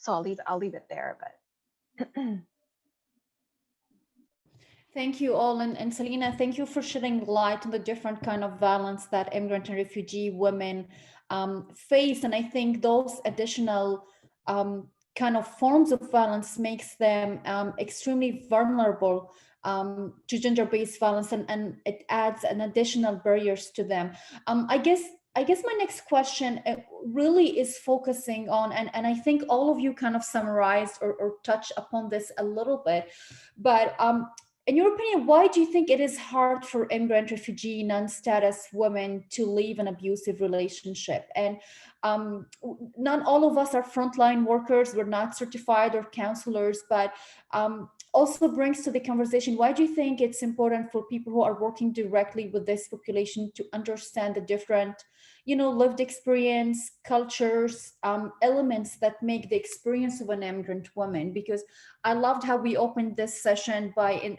[SPEAKER 4] I'll leave it there, but
[SPEAKER 1] Thank you all, and Selena, thank you for shedding light on the different kind of violence that immigrant and refugee women face. And I think those additional kind of forms of violence makes them extremely vulnerable to gender-based violence, and it adds an additional barriers to them. I guess I guess my next question really is focusing on, and I think all of you kind of summarized or touched upon this a little bit, but in your opinion, why do you think it is hard for immigrant, refugee, non-status women to leave an abusive relationship? And not all of us are frontline workers, we're not certified or counselors, but also brings to the conversation, why do you think it's important for people who are working directly with this population to understand the different, lived experience, cultures, elements that make the experience of an immigrant woman? Because I loved how we opened this session by,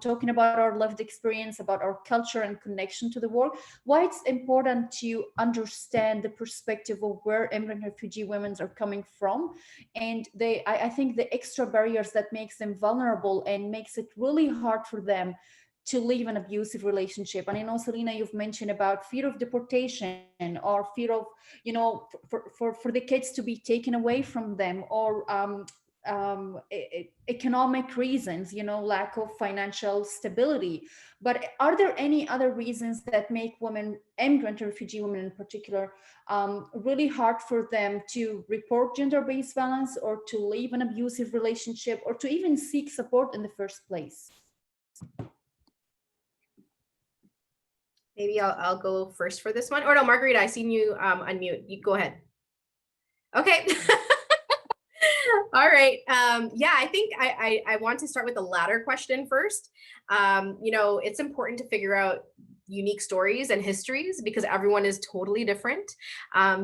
[SPEAKER 1] talking about our lived experience, about our culture and connection to the world, why it's important to understand the perspective of where immigrant refugee women are coming from. And I think the extra barriers that makes them vulnerable and makes it really hard for them to leave an abusive relationship. And I know, Selena, you've mentioned about fear of deportation or fear of, for the kids to be taken away from them, or economic reasons, lack of financial stability. But are there any other reasons that make women, immigrant or refugee women in particular, really hard for them to report gender-based violence, or to leave an abusive relationship, or to even seek support in the first place?
[SPEAKER 3] Maybe I'll go first for this one. Or no, Margarita, I seen you unmute. You go ahead. Okay. All right. Yeah, I think I want to start with the latter question first. It's important to figure out unique stories and histories because everyone is totally different.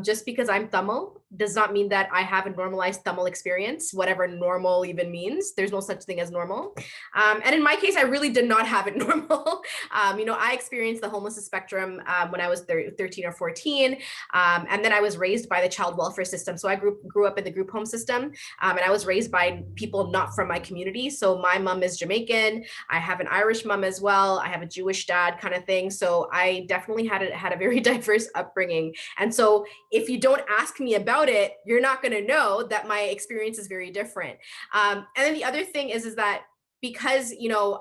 [SPEAKER 3] Just because I'm Tamil does not mean that I have a normalized Tamil experience, whatever normal even means. There's no such thing as normal. And in my case, I really did not have it normal. I experienced the homelessness spectrum when I was 13 or 14. And then I was raised by the child welfare system. So I grew up in the group home system. And I was raised by people not from my community. So my mom is Jamaican. I have an Irish mom as well. I have a Jewish dad kind of thing. So I definitely had a very diverse upbringing. And so if you don't ask me about it, you're not going to know that my experience is very different. And then the other thing is that because,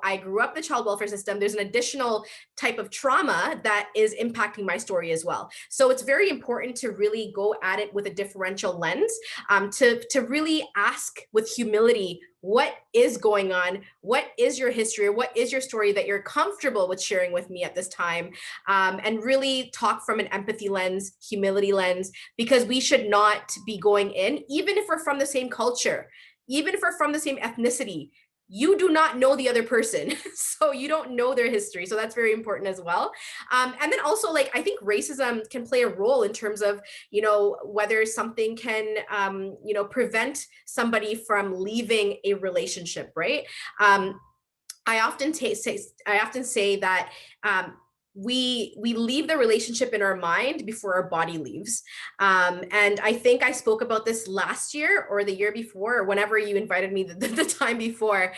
[SPEAKER 3] I grew up the child welfare system, there's an additional type of trauma that is impacting my story as well. So it's very important to really go at it with a differential lens, to really ask with humility, what is going on? What is your history? Or what is your story that you're comfortable with sharing with me at this time? And really talk from an empathy lens, humility lens, because we should not be going in, even if we're from the same culture, even if we're from the same ethnicity, you do not know the other person. So you don't know their history. So that's very important as well. And then also, I think racism can play a role in terms of, whether something can, prevent somebody from leaving a relationship, right? I often say that we leave the relationship in our mind before our body leaves. And I think I spoke about this last year or the year before, or whenever you invited me the time before.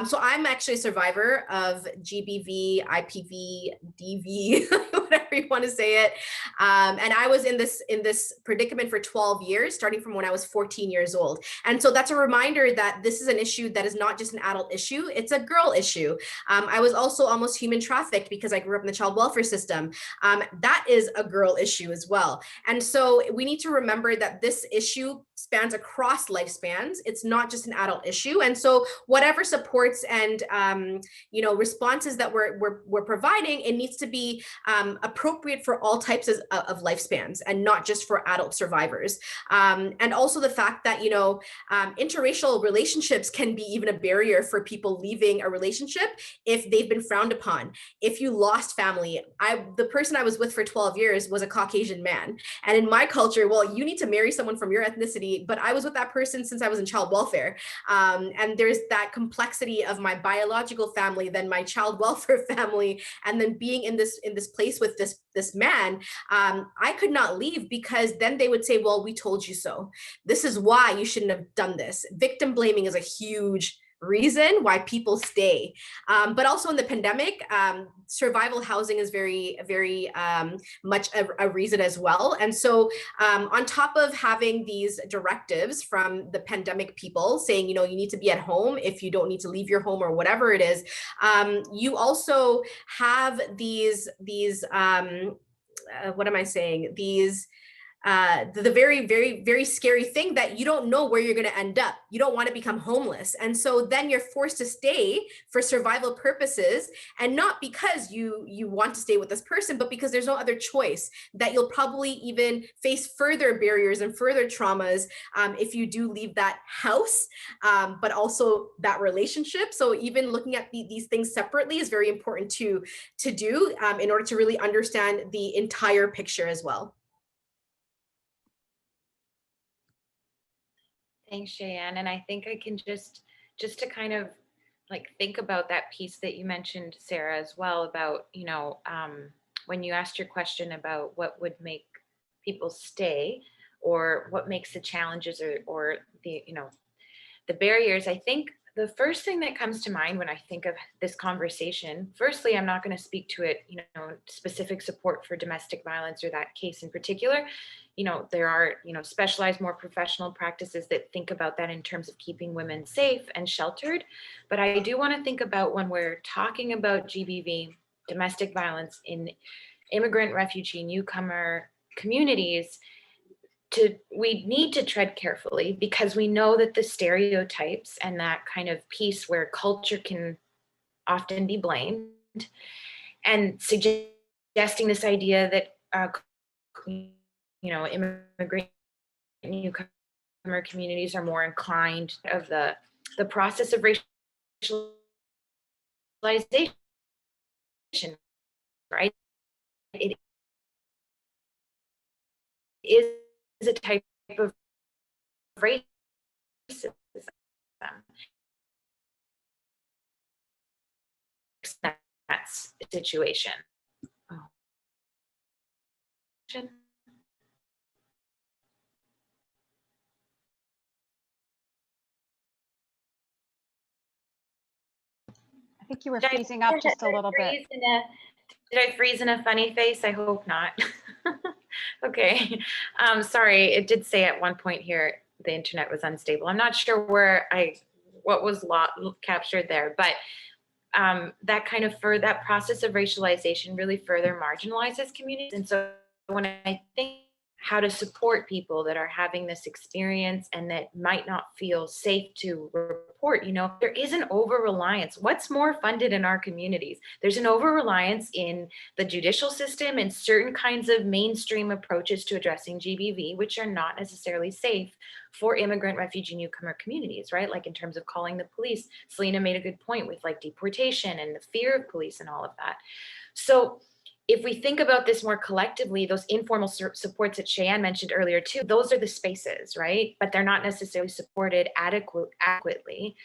[SPEAKER 3] So I'm actually a survivor of GBV, IPV, DV, whatever you want to say it. And I was in this predicament for 12 years, starting from when I was 14 years old. And so that's a reminder that this is an issue that is not just an adult issue, it's a girl issue. I was also almost human trafficked because I grew up in the child welfare system. That is a girl issue as well. And so we need to remember that this issue spans across lifespans. It's not just an adult issue. And so whatever supports and responses that we're providing, it needs to be appropriate for all types of lifespans and not just for adult survivors. And also the fact that interracial relationships can be even a barrier for people leaving a relationship if they've been frowned upon. If you lost family, the person I was with for 12 years was a Caucasian man. And in my culture, well, you need to marry someone from your ethnicity, but I was with that person since I was in child welfare. And there's that complexity of my biological family, then my child welfare family, and then being in this place with this man. I could not leave because then they would say, well, we told you so. This is why you shouldn't have done this. Victim blaming is a huge reason why people stay. But also in the pandemic, survival housing is very, very much a reason as well. And so on top of having these directives from the pandemic people saying, you need to be at home if you don't need to leave your home or whatever it is, you also have these what am I saying? The very, very, very scary thing that you don't know where you're going to end up. You don't want to become homeless. And so then you're forced to stay for survival purposes, and not because you want to stay with this person, but because there's no other choice, that you'll probably even face further barriers and further traumas if you do leave that house, but also that relationship. So even looking at these things separately is very important to do in order to really understand the entire picture as well.
[SPEAKER 5] Thanks, Cheyenne. And I think I can just to kind of like think about that piece that you mentioned, Sarah, as well, about, you know, when you asked your question about what would make people stay, or what makes the challenges or the, you know, the barriers. I think the first thing that comes to mind when I think of this conversation, firstly, I'm not going to speak to it, you know, specific support for domestic violence or that case in particular. You know, there are, you know, specialized, more professional practices that think about that in terms of keeping women safe and sheltered. But I do want to think about, when we're talking about GBV, domestic violence in immigrant, refugee, newcomer communities, we need to tread carefully, because we know that the stereotypes and that kind of piece where culture can often be blamed, and suggesting this idea that you know, immigrant newcomer communities are more inclined of the process of racialization, right? It is a type of racism. That situation. Oh.
[SPEAKER 4] I think you were freezing up just a little bit.
[SPEAKER 5] Did I freeze in a funny face? I hope not. Okay. Sorry, it did say at one point here the internet was unstable. I'm not sure what was captured there, but that kind of that process of racialization really further marginalizes communities. And so when I think how to support people that are having this experience and that might not feel safe to report, you know, there is an over-reliance. What's more funded in our communities? There's an over-reliance in the judicial system and certain kinds of mainstream approaches to addressing GBV, which are not necessarily safe for immigrant, refugee, newcomer communities, right? Like in terms of calling the police. Selena made a good point with like deportation and the fear of police and all of that. So if we think about this more collectively, those informal supports that Cheyenne mentioned earlier too, those are the spaces, right? But they're not necessarily supported adequately.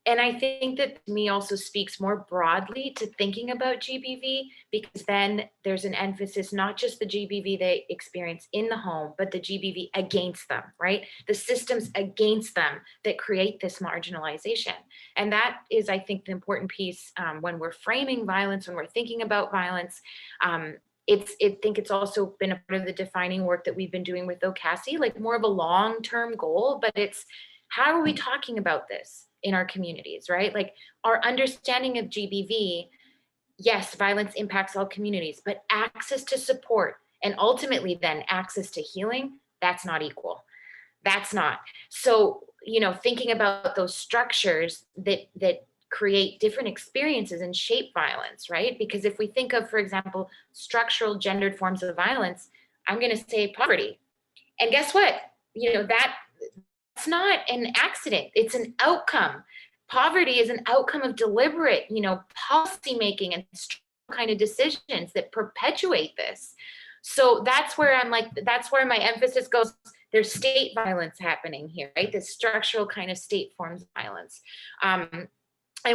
[SPEAKER 5] And I think that to me also speaks more broadly to thinking about GBV, because then there's an emphasis, not just the GBV they experience in the home, but the GBV against them, right? The systems against them that create this marginalization. And that is, I think, the important piece when we're framing violence, when we're thinking about violence. I think it's also been a part of the defining work that we've been doing with OCASI, like more of a long-term goal, but it's how are we talking about this in our communities, right? Like our understanding of GBV, yes, violence impacts all communities, but access to support and ultimately then access to healing, that's not equal. That's not. So, you know, thinking about those structures that create different experiences and shape violence, right? Because if we think of, for example, structural gendered forms of violence, I'm going to say poverty. And guess what? You know, it's not an accident. It's an outcome. Poverty is an outcome of deliberate, you know, policy making and kind of decisions that perpetuate this. So that's where I'm like, that's where my emphasis goes. There's state violence happening here, right? This structural kind of state forms of violence. And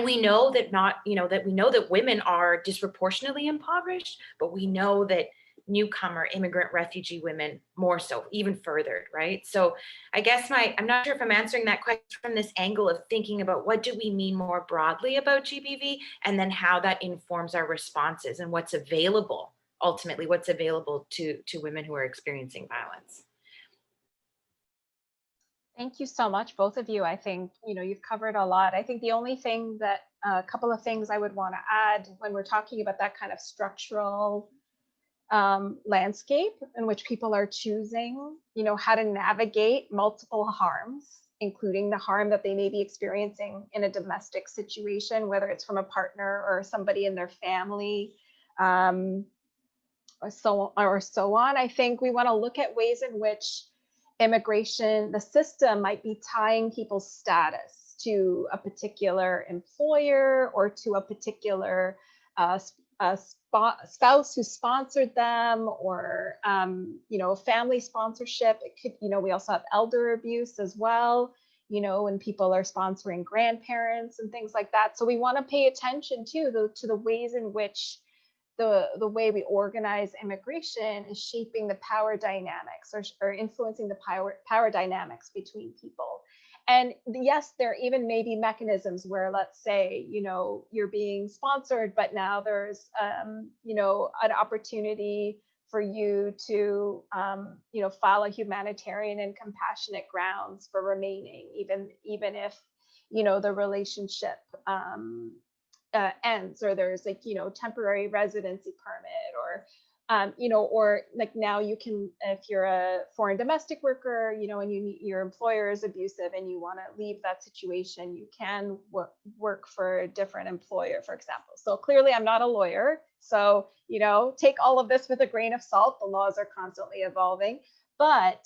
[SPEAKER 5] we know that we know that women are disproportionately impoverished, but we know that newcomer, immigrant, refugee women more so, even further, right? So I guess I'm not sure if I'm answering that question from this angle of thinking about what do we mean more broadly about GBV, and then how that informs our responses and what's available, ultimately what's available to women who are experiencing violence.
[SPEAKER 4] Thank you so much, both of you. I think, you know, you've covered a lot. I think the only thing that a couple of things I would want to add when we're talking about that kind of structural landscape in which people are choosing, how to navigate multiple harms, including the harm that they may be experiencing in a domestic situation, whether it's from a partner or somebody in their family, or so on. I think we want to look at ways in which immigration, the system, might be tying people's status to a particular employer or to a particular spouse who sponsored them, or family sponsorship. It could, we also have elder abuse as well, when people are sponsoring grandparents and things like that. So we want to pay attention to the ways in which the way we organize immigration is shaping the power dynamics, or influencing the power dynamics between people. And yes, there even may be mechanisms where, let's say, you're being sponsored, but now there's, an opportunity for you to, file a humanitarian and compassionate grounds for remaining, even if, the relationship ends, or there's temporary residency permit, or or like now you can, if you're a foreign domestic worker, and your employer is abusive and you want to leave that situation, you can work for a different employer, for example. So clearly I'm not a lawyer, so take all of this with a grain of salt. The laws are constantly evolving, but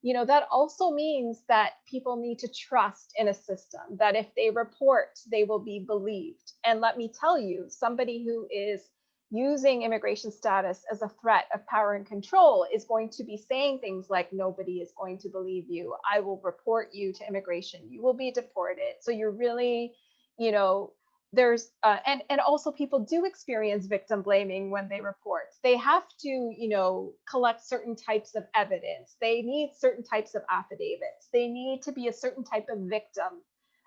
[SPEAKER 4] that also means that people need to trust in a system, that if they report, they will be believed. And let me tell you, somebody who is using immigration status as a threat of power and control is going to be saying things like, nobody is going to believe you. I will report you to immigration. You will be deported. So you're really, there's, and also people do experience victim blaming when they report. They have to, collect certain types of evidence. They need certain types of affidavits. They need to be a certain type of victim.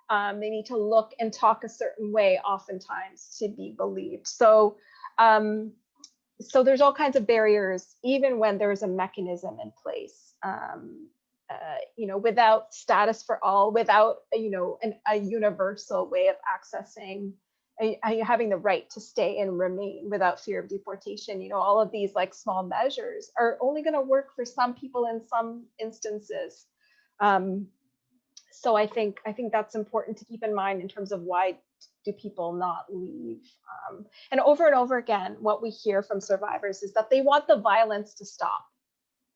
[SPEAKER 4] They need to look and talk a certain way oftentimes to be believed. So there's all kinds of barriers, even when there's a mechanism in place, without status for all, without, a universal way of accessing, having the right to stay and remain without fear of deportation. All of these like small measures are only going to work for some people in some instances. So I think that's important to keep in mind in terms of why do people not leave. And over again, what we hear from survivors is that they want the violence to stop,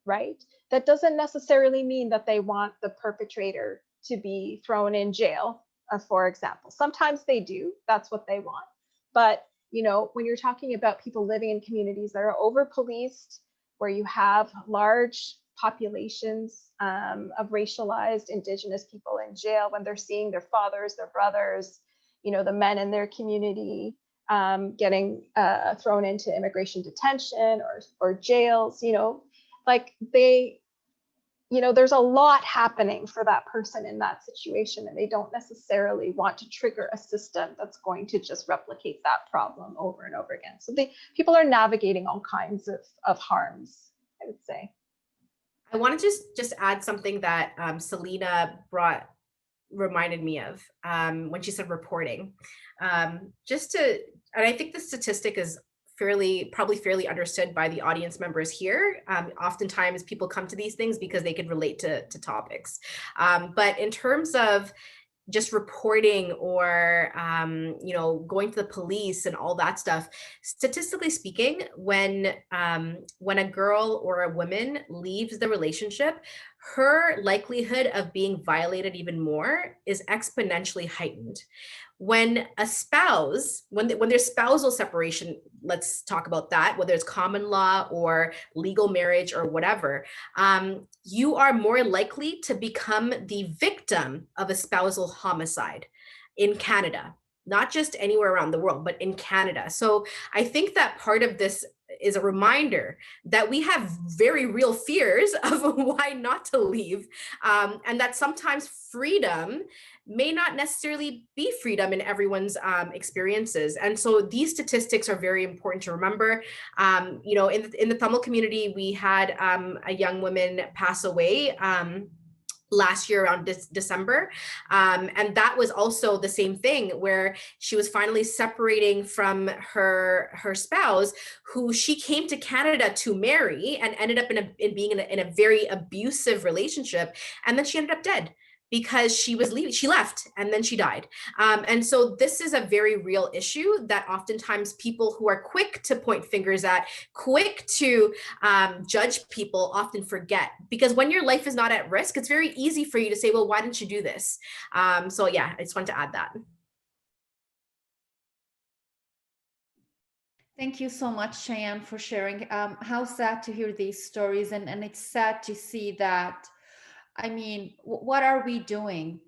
[SPEAKER 4] right? That doesn't necessarily mean that they want the perpetrator to be thrown in jail, for example. Sometimes they do, that's what they want. But, when you're talking about people living in communities that are over-policed, where you have large populations of racialized Indigenous people in jail, when they're seeing their fathers, their brothers, the men in their community getting thrown into immigration detention or jails, like there's a lot happening for that person in that situation, and they don't necessarily want to trigger a system that's going to just replicate that problem over and over again. So people are navigating all kinds of harms, I would say.
[SPEAKER 3] I want to just add something that Selena reminded me of when she said reporting. And I think the statistic is probably fairly understood by the audience members here. Oftentimes people come to these things because they can relate to topics. But in terms of just reporting or going to the police and all that stuff, statistically speaking, when a girl or a woman leaves the relationship, her likelihood of being violated even more is exponentially heightened. When a spouse, when there's spousal separation, let's talk about that, whether it's common law or legal marriage or whatever, you are more likely to become the victim of a spousal homicide in Canada, not just anywhere around the world, but in Canada. So I think that part of this is a reminder that we have very real fears of why not to leave, and that sometimes freedom may not necessarily be freedom in everyone's experiences. And so these statistics are very important to remember. In the Tamil community, we had a young woman pass away last year around December. And that was also the same thing, where she was finally separating from her spouse, who she came to Canada to marry, and ended up being in a very abusive relationship. And then she ended up dead because she was leaving. She left and then she died. And so this is a very real issue that oftentimes people who are quick to point fingers at, quick to judge people, often forget, because when your life is not at risk, it's very easy for you to say, well, why didn't you do this? So yeah, I just wanted to add that.
[SPEAKER 1] Thank you so much, Cheyenne, for sharing. How sad to hear these stories, and it's sad to see that. I mean, what are we doing?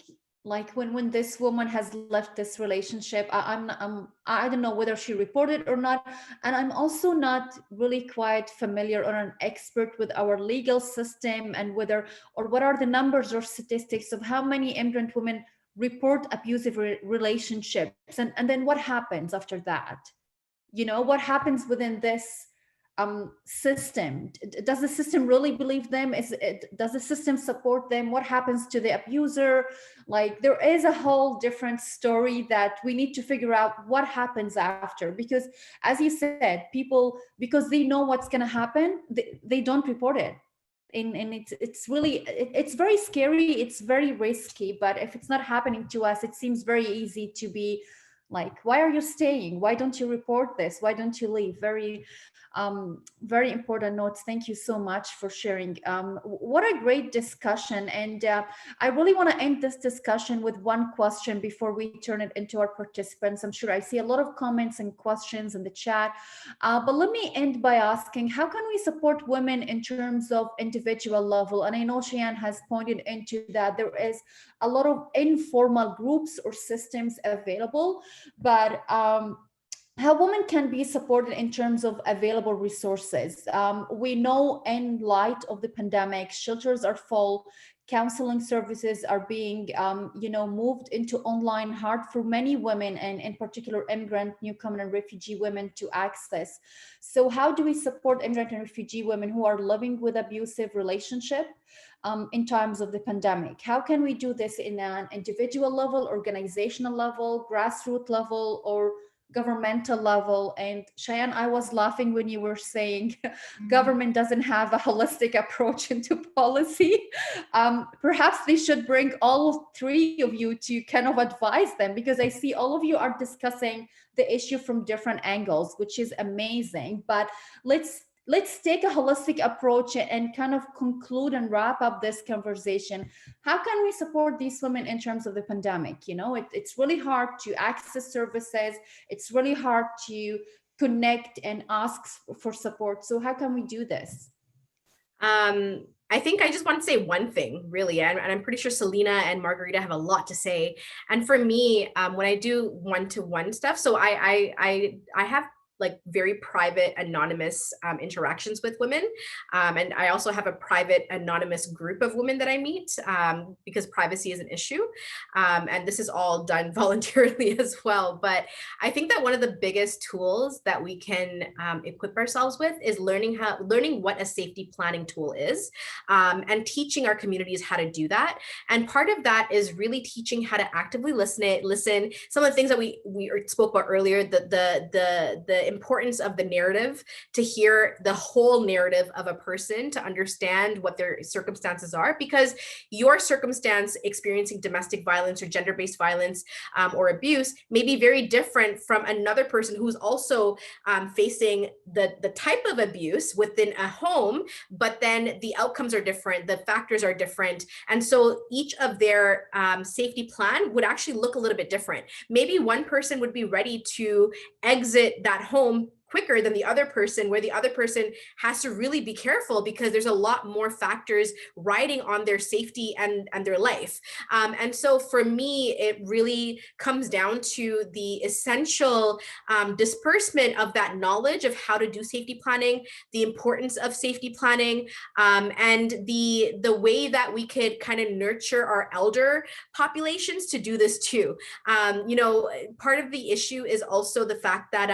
[SPEAKER 1] Like when this woman has left this relationship, I don't know whether she reported or not, and I'm also not really quite familiar or an expert with our legal system and whether, or what are the numbers or statistics of how many immigrant women report abusive relationships, and then what happens after that? You know, what happens within this system? Does the system really believe them? Does the system support them? What happens to the abuser? Like, there is a whole different story that we need to figure out what happens after, because as you said, people, because they know what's going to happen, they don't report it. And it's really, it's very scary, it's very risky, but if it's not happening to us, it seems very easy to be like, why are you staying? Why don't you report this? Why don't you leave? Very important notes. Thank you so much for sharing. What a great discussion. And I really want to end this discussion with one question before we turn it into our participants. I'm sure I see a lot of comments and questions in the chat, but let me end by asking, how can we support women in terms of individual level? And I know Cheyenne has pointed into that there is a lot of informal groups or systems available, but how women can be supported in terms of available resources. We know in light of the pandemic, shelters are full, counseling services are being moved into online, hard for many women, and in particular immigrant, newcomer, and refugee women to access. So how do we support immigrant and refugee women who are living with abusive relationship in times of the pandemic? How can we do this in an individual level, organizational level, grassroots level, or governmental level? And Cheyenne, I was laughing when you were saying government doesn't have a holistic approach into policy. Perhaps they should bring all three of you to kind of advise them, because I see all of you are discussing the issue from different angles, which is amazing. But let's take a holistic approach and kind of conclude and wrap up this conversation. How can we support these women in terms of the pandemic? You know, it's really hard to access services. It's really hard to connect and ask for support. So how can we do this?
[SPEAKER 3] I think I just want to say one thing, really, and I'm pretty sure Selena and Margarita have a lot to say. And for me, when I do one-to-one stuff, so I have like very private, anonymous interactions with women. And I also have a private, anonymous group of women that I meet because privacy is an issue. And this is all done voluntarily as well. But I think that one of the biggest tools that we can equip ourselves with is learning what a safety planning tool is, and teaching our communities how to do that. And part of that is really teaching how to actively listen. Some of the things that we spoke about earlier, the importance of the narrative, to hear the whole narrative of a person, to understand what their circumstances are, because your circumstance experiencing domestic violence or gender-based violence or abuse may be very different from another person who's also facing the type of abuse within a home, but then the outcomes are different, the factors are different. And so each of their safety plan would actually look a little bit different. Maybe one person would be ready to exit that home quicker than the other person, where the other person has to really be careful because there's a lot more factors riding on their safety and their life. And so for me, it really comes down to the essential disbursement of that knowledge of how to do safety planning, the importance of safety planning, and the way that we could kind of nurture our elder populations to do this too. Part of the issue is also the fact that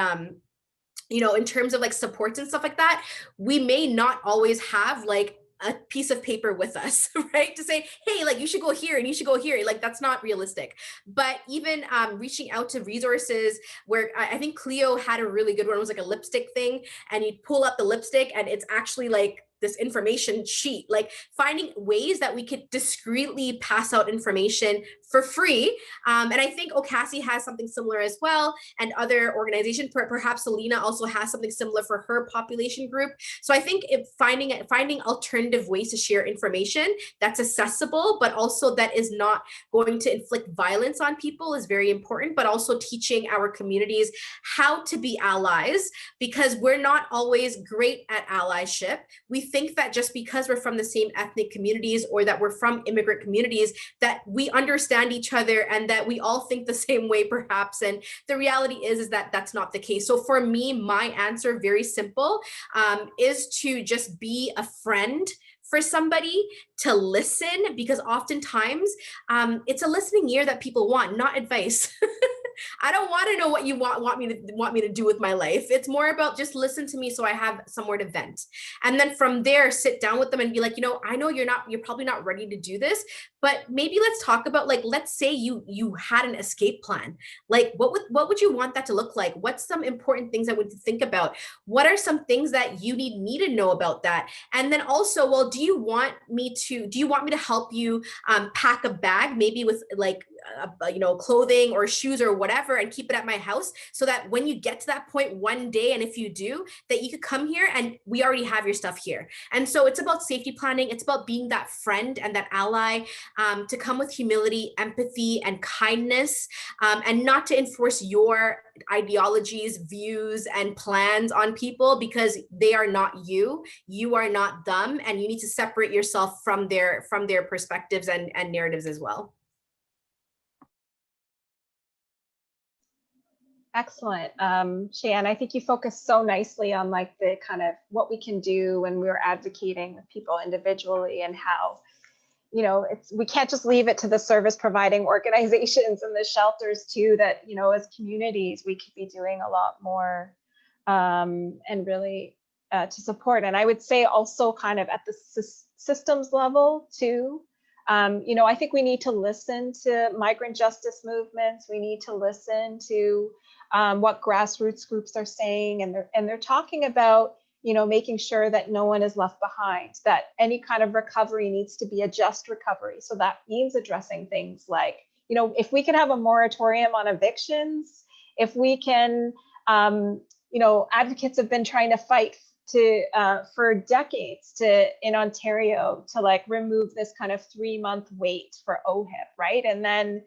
[SPEAKER 3] in terms of like supports and stuff like that, we may not always have like a piece of paper with us, right? To say, hey, like you should go here and you should go here. Like that's not realistic. But even reaching out to resources where I think Cleo had a really good one. It was like a lipstick thing, and you'd pull up the lipstick and it's actually like this information sheet, like finding ways that we could discreetly pass out information for free. And I think OCASI has something similar as well, and other organizations, perhaps Selena also has something similar for her population group. So I think if finding alternative ways to share information that's accessible, but also that is not going to inflict violence on people is very important, but also teaching our communities how to be allies, because we're not always great at allyship. We think that just because we're from the same ethnic communities or that we're from immigrant communities, that we understand each other and that we all think the same way perhaps. And the reality is that that's not the case. So for me, my answer, very simple, is to just be a friend for somebody, to listen, because oftentimes it's a listening ear that people want, not advice. I don't want to know what you want me to do with my life. It's more about just listen to me so I have somewhere to vent. And then from there, sit down with them and be like, I know you're probably not ready to do this, but maybe let's talk about, like, let's say you had an escape plan. Like, what would you want that to look like? What's some important things I would think about? What are some things that you need me to know about that? And then also, well, do you want me to help you pack a bag, maybe with like, clothing or shoes or whatever, and keep it at my house, so that when you get to that point one day, and if you do, that you could come here and we already have your stuff here. And so it's about safety planning. It's about being that friend and that ally, to come with humility, empathy, and kindness, and not to enforce your ideologies, views, and plans on people, because they are not you. You are not them, and you need to separate yourself from their perspectives and narratives as well.
[SPEAKER 4] Excellent. Shan, I think you focused so nicely on like the kind of what we can do when we're advocating with people individually, and how, we can't just leave it to the service providing organizations and the shelters too, that, as communities, we could be doing a lot more and really to support. And I would say also kind of at the systems level too, I think we need to listen to migrant justice movements. We need to listen to what grassroots groups are saying, and they're talking about, making sure that no one is left behind, that any kind of recovery needs to be a just recovery. So that means addressing things like, if we can have a moratorium on evictions, if we can, advocates have been trying to fight for decades in Ontario to like remove this kind of 3-month wait for OHIP, right? And then,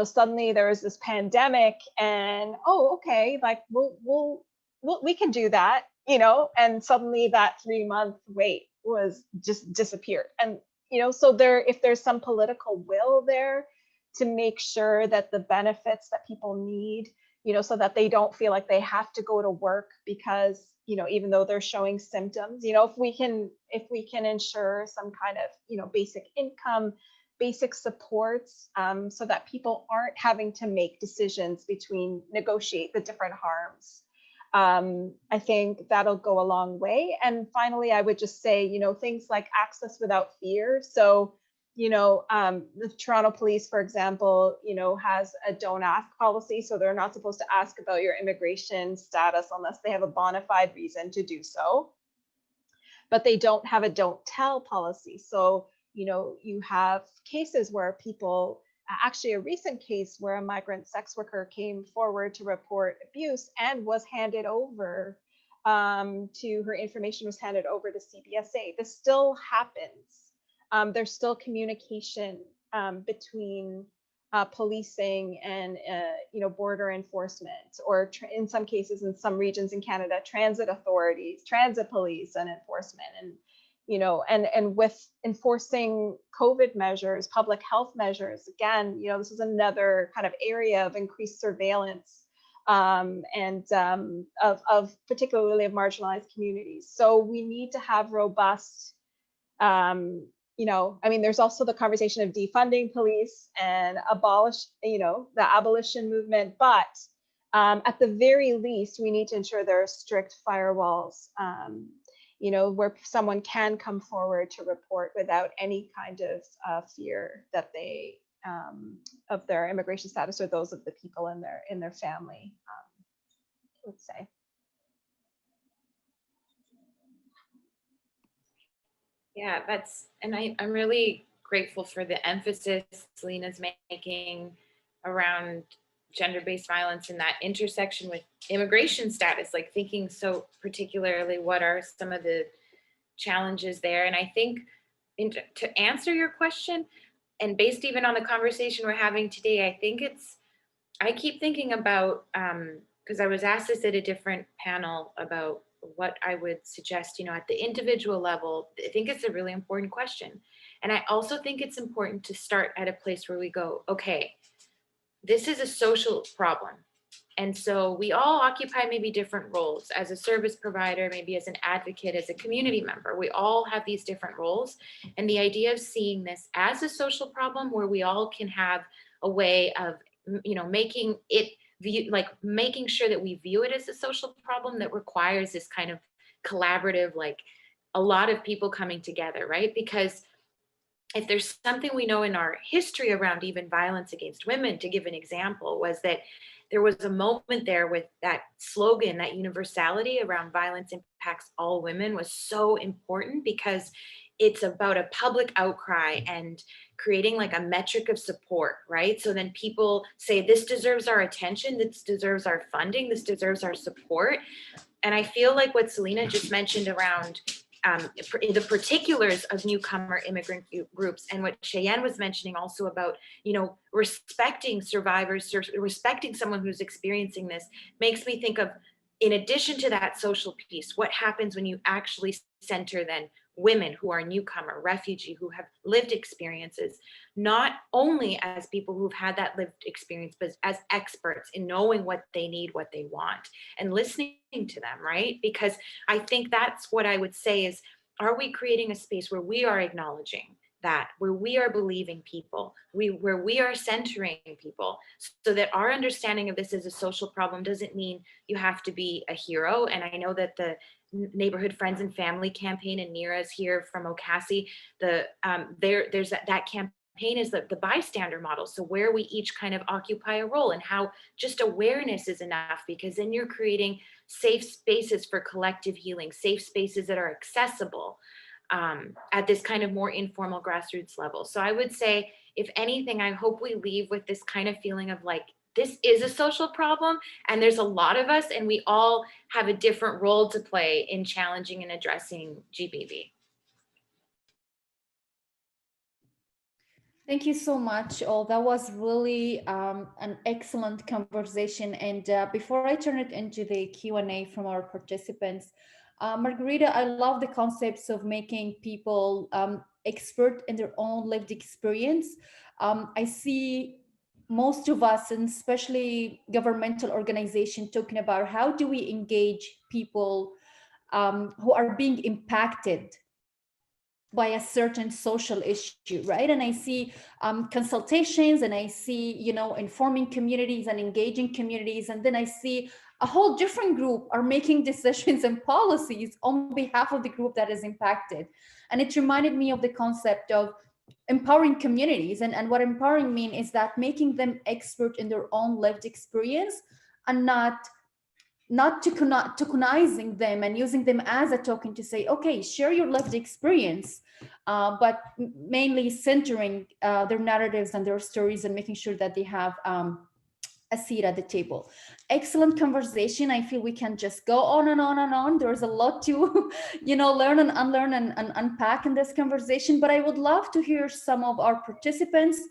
[SPEAKER 4] suddenly there was this pandemic, and okay, like we can do that, and suddenly that 3-month wait was just disappeared. And so if there's some political will there to make sure that the benefits that people need, so that they don't feel like they have to go to work because, even though they're showing symptoms, if we can ensure some kind of, basic income, basic supports, so that people aren't having to make decisions negotiate the different harms. I think that'll go a long way. And finally, I would just say, things like access without fear. So, the Toronto Police, for example, has a don't ask policy. So they're not supposed to ask about your immigration status unless they have a bona fide reason to do so. But they don't have a don't tell policy. So, you have cases where people, actually a recent case where a migrant sex worker came forward to report abuse and was handed over her information was handed over to CBSA. This still happens. There's still communication between policing and border enforcement, or in some cases, in some regions in Canada, transit authorities, transit police and enforcement. And and with enforcing COVID measures, public health measures, again, this is another kind of area of increased surveillance and of particularly of marginalized communities. So we need to have robust, there's also the conversation of defunding police and the abolition movement, but at the very least, we need to ensure there are strict firewalls where someone can come forward to report without any kind of fear that they of their immigration status or those of the people in their family, I would say.
[SPEAKER 5] Yeah, I'm really grateful for the emphasis Selena's making around gender-based violence and that intersection with immigration status, like thinking so particularly what are some of the challenges there. And I think to answer your question, and based even on the conversation we're having today, I keep thinking about, because I was asked this at a different panel about what I would suggest, at the individual level. I think it's a really important question. And I also think it's important to start at a place where we go, okay, this is a social problem. And so we all occupy maybe different roles as a service provider, maybe as an advocate, as a community member. We all have these different roles. And the idea of seeing this as a social problem where we all can have a way of, making it making sure that we view it as a social problem that requires this kind of collaborative, like a lot of people coming together, right? Because if there's something we know in our history around even violence against women, to give an example, was that there was a moment there with that slogan, that universality around violence impacts all women was so important because it's about a public outcry and creating like a metric of support, right? So then people say, this deserves our attention, this deserves our funding, this deserves our support. And I feel like what Selena just mentioned around the particulars of newcomer immigrant groups, and what Cheyenne was mentioning also about, respecting survivors, respecting someone who's experiencing this, makes me think of, in addition to that social piece, what happens when you actually center then women who are newcomer, refugee, who have lived experiences, not only as people who've had that lived experience, but as experts in knowing what they need, what they want, and listening to them, right? Because I think that's what I would say is, are we creating a space where we are acknowledging that, where we are believing people, where we are centering people, so that our understanding of this as a social problem doesn't mean you have to be a hero. And I know that the Neighborhood Friends and Family campaign, and Nira's here from OCASI, there's that campaign is the bystander model. So where we each kind of occupy a role, and how just awareness is enough, because then you're creating safe spaces for collective healing, safe spaces that are accessible at this kind of more informal grassroots level. So I would say, if anything, I hope we leave with this kind of feeling of like, this is a social problem, and there's a lot of us, and we all have a different role to play in challenging and addressing GBV.
[SPEAKER 1] Thank you so much, all. That was really an excellent conversation. And before I turn it into the Q&A from our participants, Margarita, I love the concepts of making people expert in their own lived experience. I see most of us, and especially governmental organizations, talking about how do we engage people who are being impacted by a certain social issue, right? And I see consultations, and I see, informing communities and engaging communities. And then I see a whole different group are making decisions and policies on behalf of the group that is impacted. And it reminded me of the concept of empowering communities. And what empowering means is that making them expert in their own lived experience, and not tokenizing them and using them as a token to say, okay, share your lived experience, but mainly centering their narratives and their stories, and making sure that they have a seat at the table. Excellent conversation. I feel we can just go on and on and on. There's a lot to, learn and unlearn and unpack in this conversation, but I would love to hear some of our participants.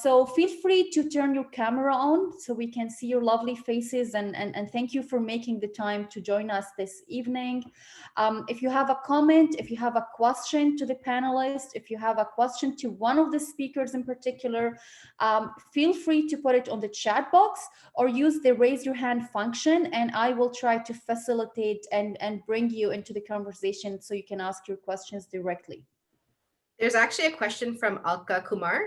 [SPEAKER 1] So feel free to turn your camera on so we can see your lovely faces, and thank you for making the time to join us this evening. If you have a comment, if you have a question to the panelists, if you have a question to one of the speakers in particular, feel free to put it on the chat box or use the raise your hand function, and I will try to facilitate and bring you into the conversation so you can ask your questions directly.
[SPEAKER 3] There's actually a question from Alka Kumar.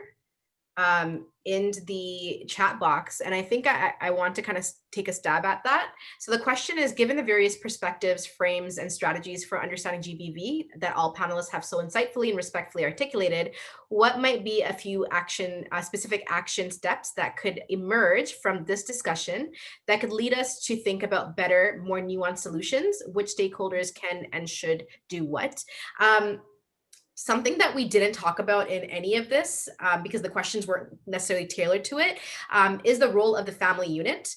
[SPEAKER 3] in the chat box, and I think I want to kind of take a stab at that. So the question is, given the various perspectives, frames, and strategies for understanding GBV that all panelists have so insightfully and respectfully articulated, what might be a few specific action steps that could emerge from this discussion that could lead us to think about better, more nuanced solutions, which stakeholders can and should do what? Something that we didn't talk about in any of this, because the questions weren't necessarily tailored to it, is the role of the family unit,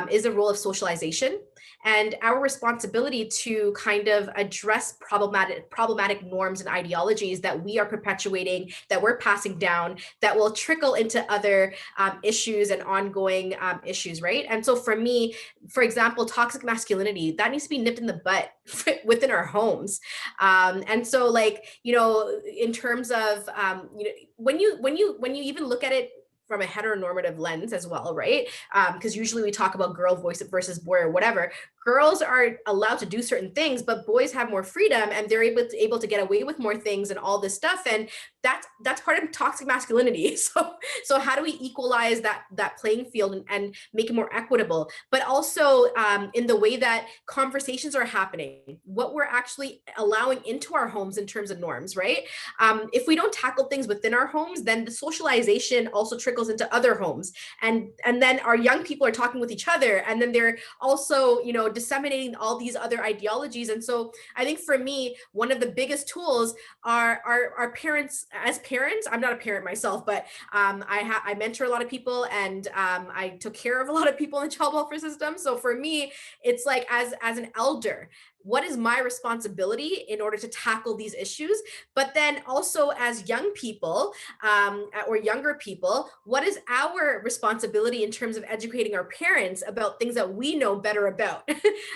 [SPEAKER 3] is the role of socialization, and our responsibility to kind of address problematic norms and ideologies that we are perpetuating, that we're passing down, that will trickle into other issues and ongoing issues, right? And so for me, for example, toxic masculinity, that needs to be nipped in the butt within our homes. And so, like, you know, in terms of, you know, when you even look at it from a heteronormative lens as well, right? Because usually we talk about girl voice versus boy or whatever. Girls are allowed to do certain things, but boys have more freedom and they're able to get away with more things and all this stuff. And that's part of toxic masculinity. So how do we equalize that playing field and make it more equitable? But also in the way that conversations are happening, what we're actually allowing into our homes in terms of norms, right? If we don't tackle things within our homes, then the socialization also trickles into other homes, and then our young people are talking with each other, and then they're also, you know, disseminating all these other ideologies. And so I think for me, one of the biggest tools are our parents. As parents, I'm not a parent myself, but I mentor a lot of people, and I took care of a lot of people in the child welfare system. So for me, it's like, as an elder, what is my responsibility in order to tackle these issues? But then also as young people or younger people, what is our responsibility in terms of educating our parents about things that we know better about?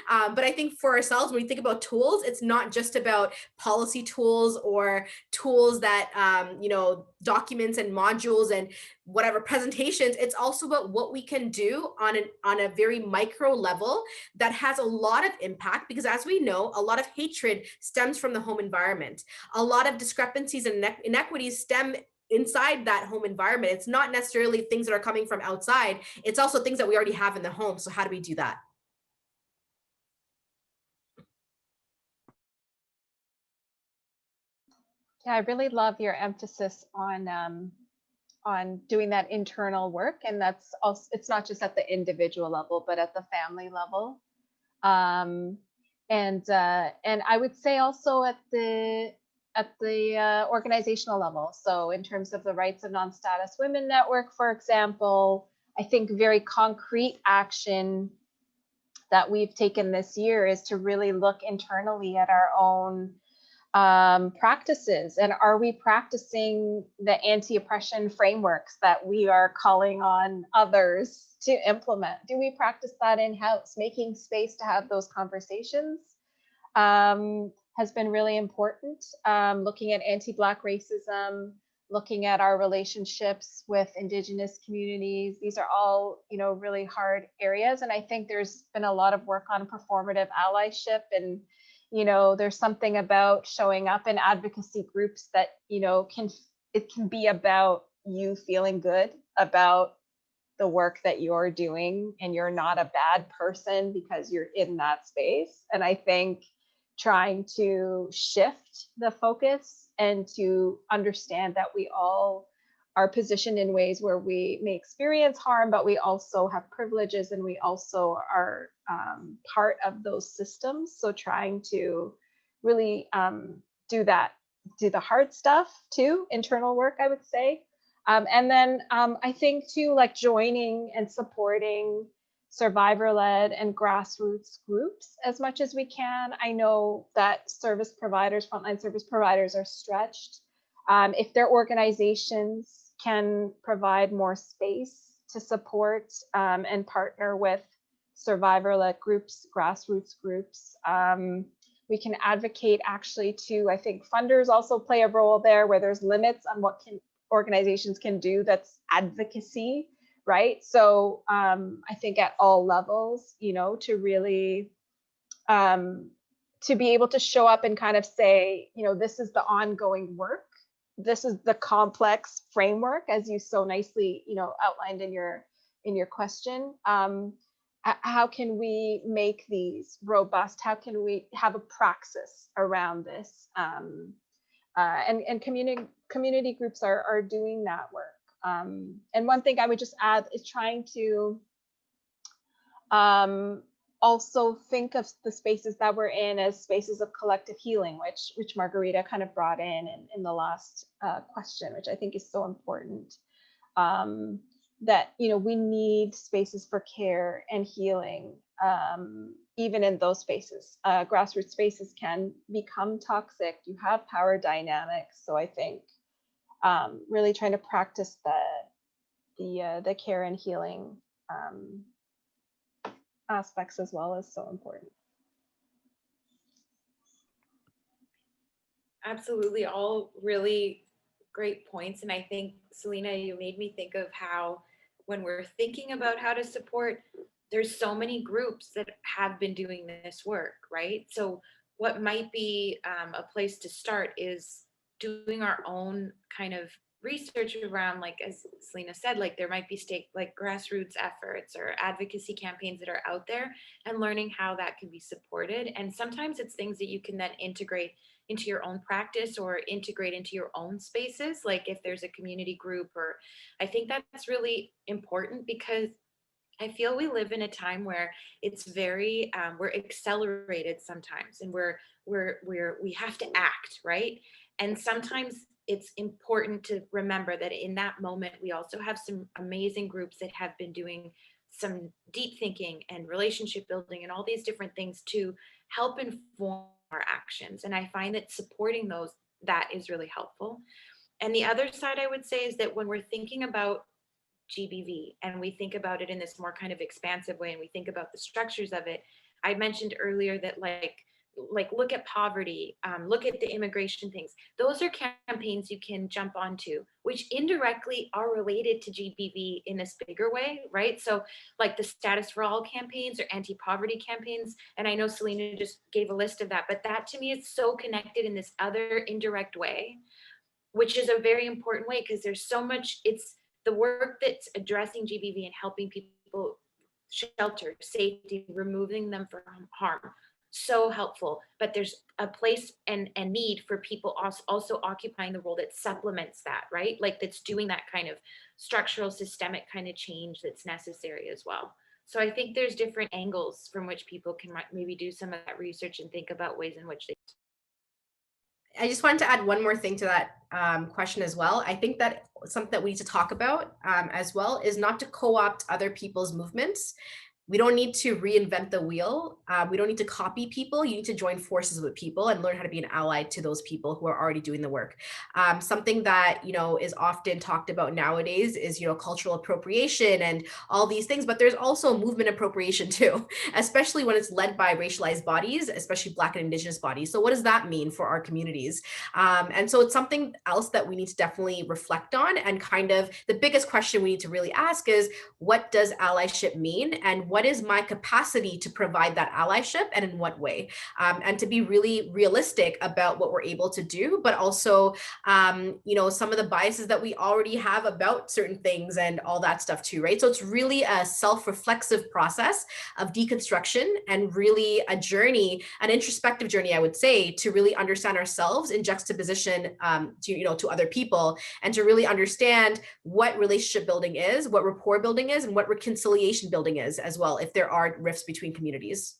[SPEAKER 3] But I think for ourselves, when we think about tools, it's not just about policy tools or tools that, you know, documents and modules and whatever presentations. It's also about what we can do on a very micro level that has a lot of impact, because as we know, a lot of hatred stems from the home environment. A lot of discrepancies and inequities stem inside that home environment. It's not necessarily things that are coming from outside. It's also things that we already have in the home. So how do we do that?
[SPEAKER 4] Yeah, I really love your emphasis on doing that internal work, and that's also, it's not just at the individual level, but at the family level, and I would say also at the organizational level. So in terms of the Rights of Non-Status Women Network, for example, I think very concrete action that we've taken this year is to really look internally at our own practices, and are we practicing the anti-oppression frameworks that we are calling on others to implement? Do we practice that in-house? Making space to have those conversations has been really important. Looking at anti-Black racism, looking at our relationships with Indigenous communities. These are all, you know, really hard areas, and I think there's been a lot of work on performative allyship, and you know, there's something about showing up in advocacy groups that, you know, it can be about you feeling good about the work that you're doing, and you're not a bad person because you're in that space. And I think trying to shift the focus and to understand that we all are positioned in ways where we may experience harm, but we also have privileges, and we also are part of those systems. So trying to really do the hard stuff too, internal work, I would say. And then I think too, like joining and supporting survivor-led and grassroots groups as much as we can. I know that service providers, frontline service providers, are stretched. If their organizations can provide more space to support and partner with survivor-led groups, grassroots groups, we can advocate actually too. I think funders also play a role there, where there's limits on what organizations can do that's advocacy, right? So I think at all levels, you know, to really to be able to show up and kind of say, you know, this is the ongoing work this is the complex framework, as you so nicely, outlined in your question. How can we make these robust? How can we have a praxis around this? And community groups are doing that work. And one thing I would just add is trying to also think of the spaces that we're in as spaces of collective healing, which Margarita kind of brought in the last question, which I think is so important. That we need spaces for care and healing, even in those spaces. Grassroots spaces can become toxic. You have power dynamics, so I think really trying to practice the care and healing aspects as well is so important.
[SPEAKER 5] Absolutely, all really great points. And I think, Selena, you made me think of how when we're thinking about how to support, there's so many groups that have been doing this work, right? So what might be a place to start is doing our own kind of research around, like as Selena said, like there might be like grassroots efforts or advocacy campaigns that are out there, and learning how that can be supported. And sometimes it's things that you can then integrate into your own practice or integrate into your own spaces, like if there's a community group. Or I think that's really important, because I feel we live in a time where it's very we're accelerated sometimes, and we have to act, right? And sometimes it's important to remember that in that moment we also have some amazing groups that have been doing some deep thinking and relationship building and all these different things to help inform our actions. And I find that supporting those, that is really helpful. And the other side I would say is that when we're thinking about GBV and we think about it in this more kind of expansive way, and we think about the structures of it, I mentioned earlier that like look at poverty, look at the immigration things. Those are campaigns you can jump onto, which indirectly are related to GBV in this bigger way, right? So like the Status for All campaigns or anti-poverty campaigns, and I know Selena just gave a list of that, but that to me is so connected in this other indirect way, which is a very important way, because there's so much, it's the work that's addressing GBV and helping people shelter, safety, removing them from harm, so helpful. But there's a place and need for people also occupying the role that supplements that, right? Like that's doing that kind of structural, systemic kind of change that's necessary as well. So I think there's different angles from which people can maybe do some of that research and think about ways in which they.
[SPEAKER 3] I just wanted to add one more thing to that question as well. I think that something that we need to talk about as well is not to co-opt other people's movements. We don't need to reinvent the wheel. We don't need to copy people. You need to join forces with people and learn how to be an ally to those people who are already doing the work. Something that, is often talked about nowadays is, cultural appropriation and all these things, but there's also movement appropriation too, especially when it's led by racialized bodies, especially Black and Indigenous bodies. So what does that mean for our communities? And so it's something else that we need to definitely reflect on, and kind of the biggest question we need to really ask is, what does allyship mean? And what is my capacity to provide that allyship, and in what way? And to be really realistic about what we're able to do, but also, some of the biases that we already have about certain things and all that stuff too, right? So it's really a self-reflexive process of deconstruction, and really a journey, an introspective journey, I would say, to really understand ourselves in juxtaposition to other people, and to really understand what relationship building is, what rapport building is, and what reconciliation building is as well, if there are rifts between communities.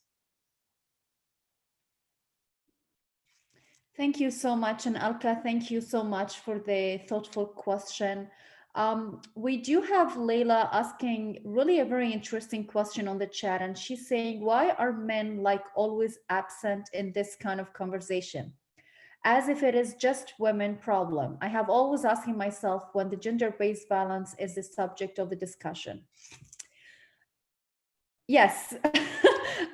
[SPEAKER 1] Thank you so much. And Alka, thank you so much for the thoughtful question. We do have Leila asking really a very interesting question on the chat, and she's saying, why are men like always absent in this kind of conversation? As if it is just women problem. I have always asking myself when the gender-based violence is the subject of the discussion. Yes,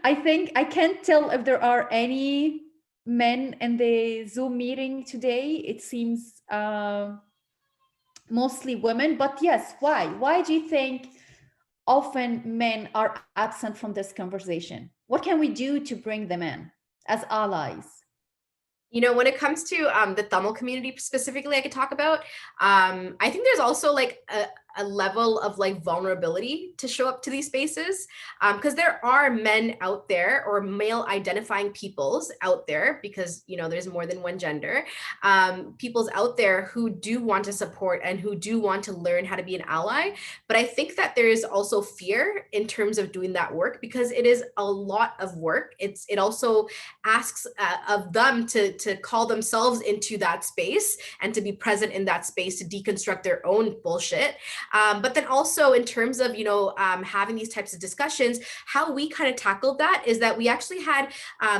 [SPEAKER 1] I think I can't tell if there are any men in the Zoom meeting today. It seems mostly women, but yes, why? Why do you think often men are absent from this conversation? What can we do to bring them in as allies?
[SPEAKER 3] You know, when it comes to the Tamil community specifically, I could talk about, I think there's also like a level of like vulnerability to show up to these spaces, because there are men out there, or male identifying peoples out there, because, you know, there's more than one gender, peoples out there who do want to support and who do want to learn how to be an ally. But I think that there is also fear in terms of doing that work, because it is a lot of work. It also asks of them to call themselves into that space and to be present in that space to deconstruct their own bullshit. But then also in terms of, you know, having these types of discussions, how we kind of tackled that is that we actually had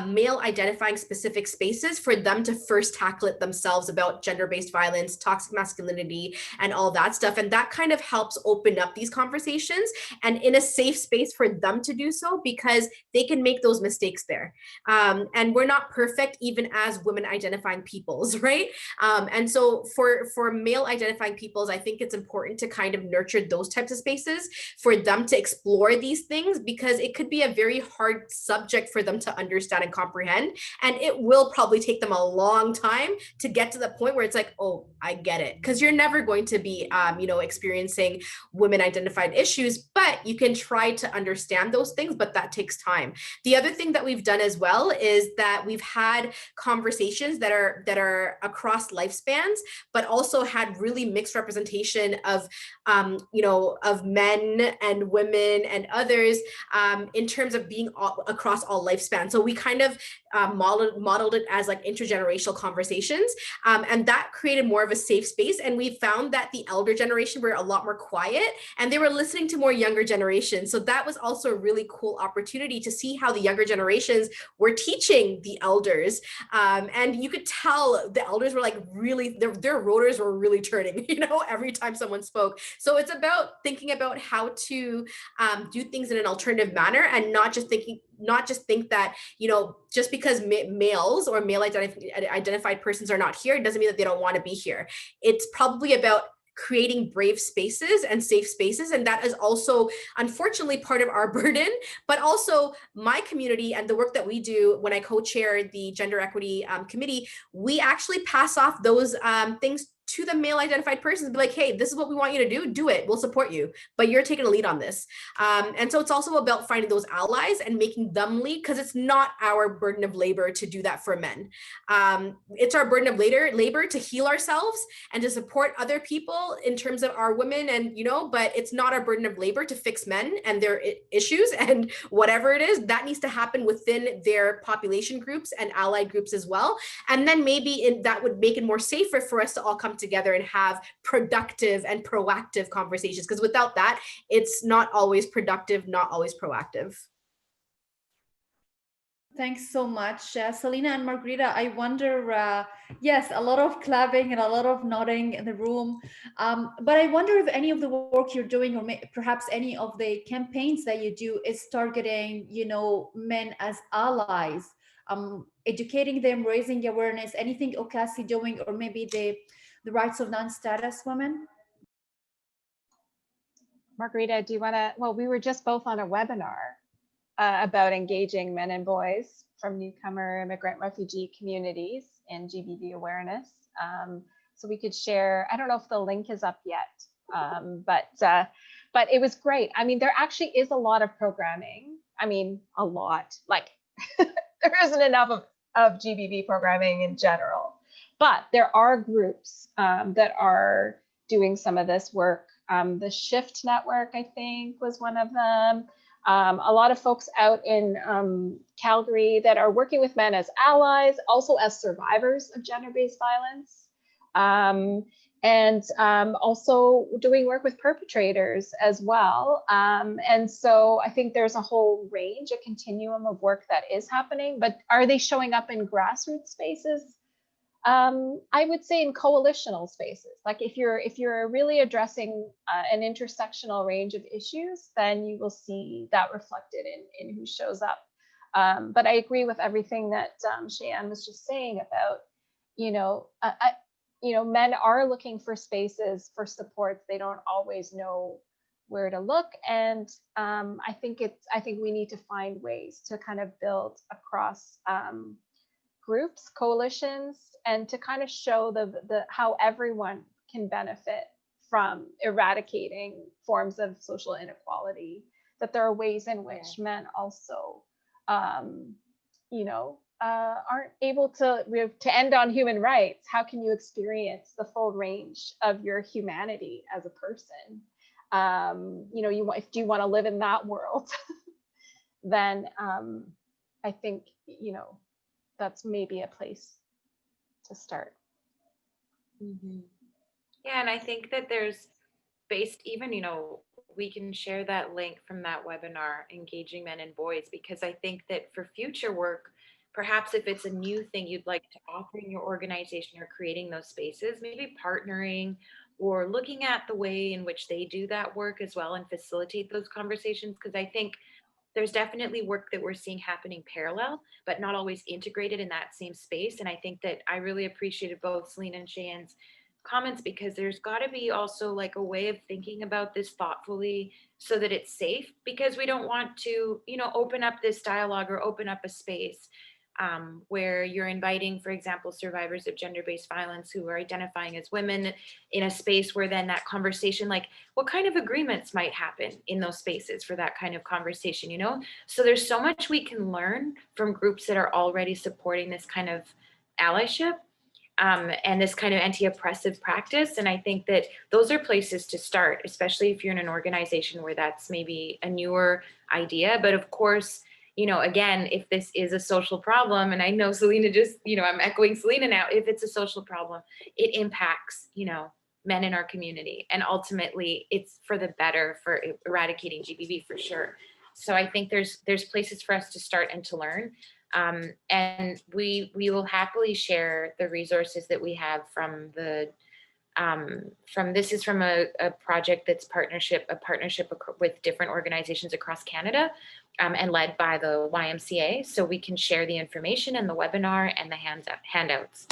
[SPEAKER 3] male identifying specific spaces for them to first tackle it themselves about gender-based violence, toxic masculinity, and all that stuff. And that kind of helps open up these conversations and in a safe space for them to do so, because they can make those mistakes there. And we're not perfect even as women identifying peoples, right? And so for male identifying peoples, I think it's important to kind of nurture those types of spaces for them to explore these things, because it could be a very hard subject for them to understand and comprehend. And it will probably take them a long time to get to the point where it's like, oh, I get it. Because you're never going to be, you know, experiencing women identified issues, but you can try to understand those things, but that takes time. The other thing that we've done as well is that we've had conversations that are across lifespans, but also had really mixed representation of, you know, of men and women and others, in terms of being across all lifespans. So we kind of modeled it as like intergenerational conversations, and that created more of a safe space. And we found that the elder generation were a lot more quiet and they were listening to more younger generations. So that was also a really cool opportunity to see how the younger generations were teaching the elders, and you could tell the elders were like really, their rotors were really turning, you know, every time someone spoke. So it's about thinking about how to do things in an alternative manner, and not just think that, you know, just because males or male identified persons are not here, it doesn't mean that they don't want to be here. It's probably about creating brave spaces and safe spaces. And that is also, unfortunately, part of our burden, but also my community and the work that we do when I co-chair the Gender Equity Committee, we actually pass off those things to the male identified persons and be like, hey, this is what we want you to do it, we'll support you, but you're taking a lead on this. And so it's also about finding those allies and making them lead, because it's not our burden of labor to do that for men. It's our burden of labor to heal ourselves and to support other people in terms of our women, and, you know, but it's not our burden of labor to fix men and their issues, and whatever it is that needs to happen within their population groups and allied groups as well. And then maybe that would make it more safer for us to all come together and have productive and proactive conversations, because without that, it's not always productive, not always proactive.
[SPEAKER 1] Thanks so much, Selena and Margarita. I wonder, yes, a lot of clapping and a lot of nodding in the room. But I wonder if any of the work you're doing, or perhaps any of the campaigns that you do, is targeting, you know, men as allies, educating them, raising awareness, anything Okasi doing, or maybe the rights of non-status women?
[SPEAKER 4] Margarita, do you want to? Well, we were just both on a webinar about engaging men and boys from newcomer, immigrant, refugee communities in GBV awareness. So we could share. I don't know if the link is up yet, but it was great. I mean, there actually is a lot of programming. I mean, a lot. Like there isn't enough of GBV programming in general. But there are groups that are doing some of this work. The Shift Network, I think, was one of them. A lot of folks out in Calgary that are working with men as allies, also as survivors of gender-based violence, and also doing work with perpetrators as well. And so I think there's a whole range, a continuum of work that is happening, but are they showing up in grassroots spaces? I would say in coalitional spaces. Like if you're really addressing an intersectional range of issues, then you will see that reflected in who shows up. But I agree with everything that Cheyenne was just saying about, men are looking for spaces for support. They don't always know where to look, and I think we need to find ways to kind of build across groups, coalitions, and to kind of show the how everyone can benefit from eradicating forms of social inequality, that there are ways in which men also, aren't able to end on human rights. How can you experience the full range of your humanity as a person? If you want to live in that world, then I think, that's maybe a place to start.
[SPEAKER 5] Mhm. Yeah, and I think that there's based even, we can share that link from that webinar, Engaging Men and Boys, because I think that for future work, perhaps if it's a new thing you'd like to offer in your organization or creating those spaces, maybe partnering or looking at the way in which they do that work as well and facilitate those conversations. Because I think there's definitely work that we're seeing happening parallel, but not always integrated in that same space. And I think that I really appreciated both Celine and Cheyenne's comments, because there's got to be also like a way of thinking about this thoughtfully so that it's safe, because we don't want to, open up this dialogue or open up a space where you're inviting, for example, survivors of gender-based violence who are identifying as women in a space where then that conversation, like what kind of agreements might happen in those spaces for that kind of conversation, So there's so much we can learn from groups that are already supporting this kind of allyship and this kind of anti-oppressive practice. And I think that those are places to start, especially if you're in an organization where that's maybe a newer idea. But of course, again, if this is a social problem, and I know Selena just, I'm echoing Selena now, if it's a social problem, it impacts, men in our community. And ultimately it's for the better for eradicating GBV for sure. So I think there's places for us to start and to learn. And we will happily share the resources that we have from the this is from a project that's a partnership with different organizations across Canada and led by the YMCA. So we can share the information and the webinar and the handouts.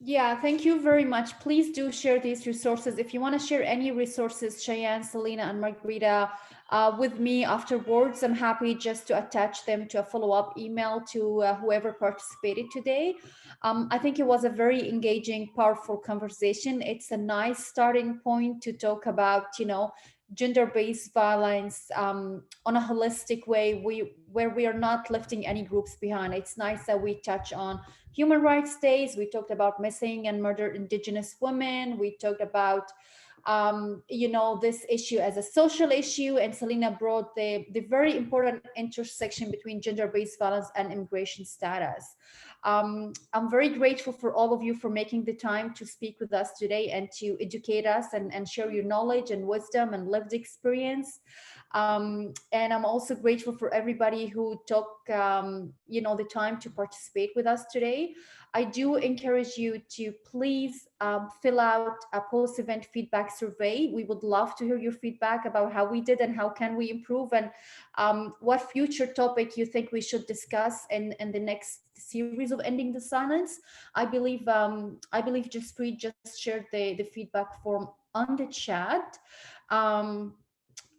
[SPEAKER 1] Yeah, thank you very much. Please do share these resources. If you want to share any resources, Cheyenne, Selena, and Margarita, with me afterwards, I'm happy just to attach them to a follow-up email to whoever participated today. I think it was a very engaging, powerful conversation. It's a nice starting point to talk about, gender-based violence on a holistic way, where we are not lifting any groups behind. It's nice that we touch on Human Rights Days. We talked about missing and murdered Indigenous women. We talked about, this issue as a social issue, and Selena brought the very important intersection between gender-based violence and immigration status. I'm very grateful for all of you for making the time to speak with us today and to educate us and share your knowledge and wisdom and lived experience. And I'm also grateful for everybody who took, the time to participate with us today. I do encourage you to please fill out a post-event feedback survey. We would love to hear your feedback about how we did and how can we improve, and what future topic you think we should discuss in the next series of Ending the Silence. I believe Jaspreet just shared the feedback form on the chat.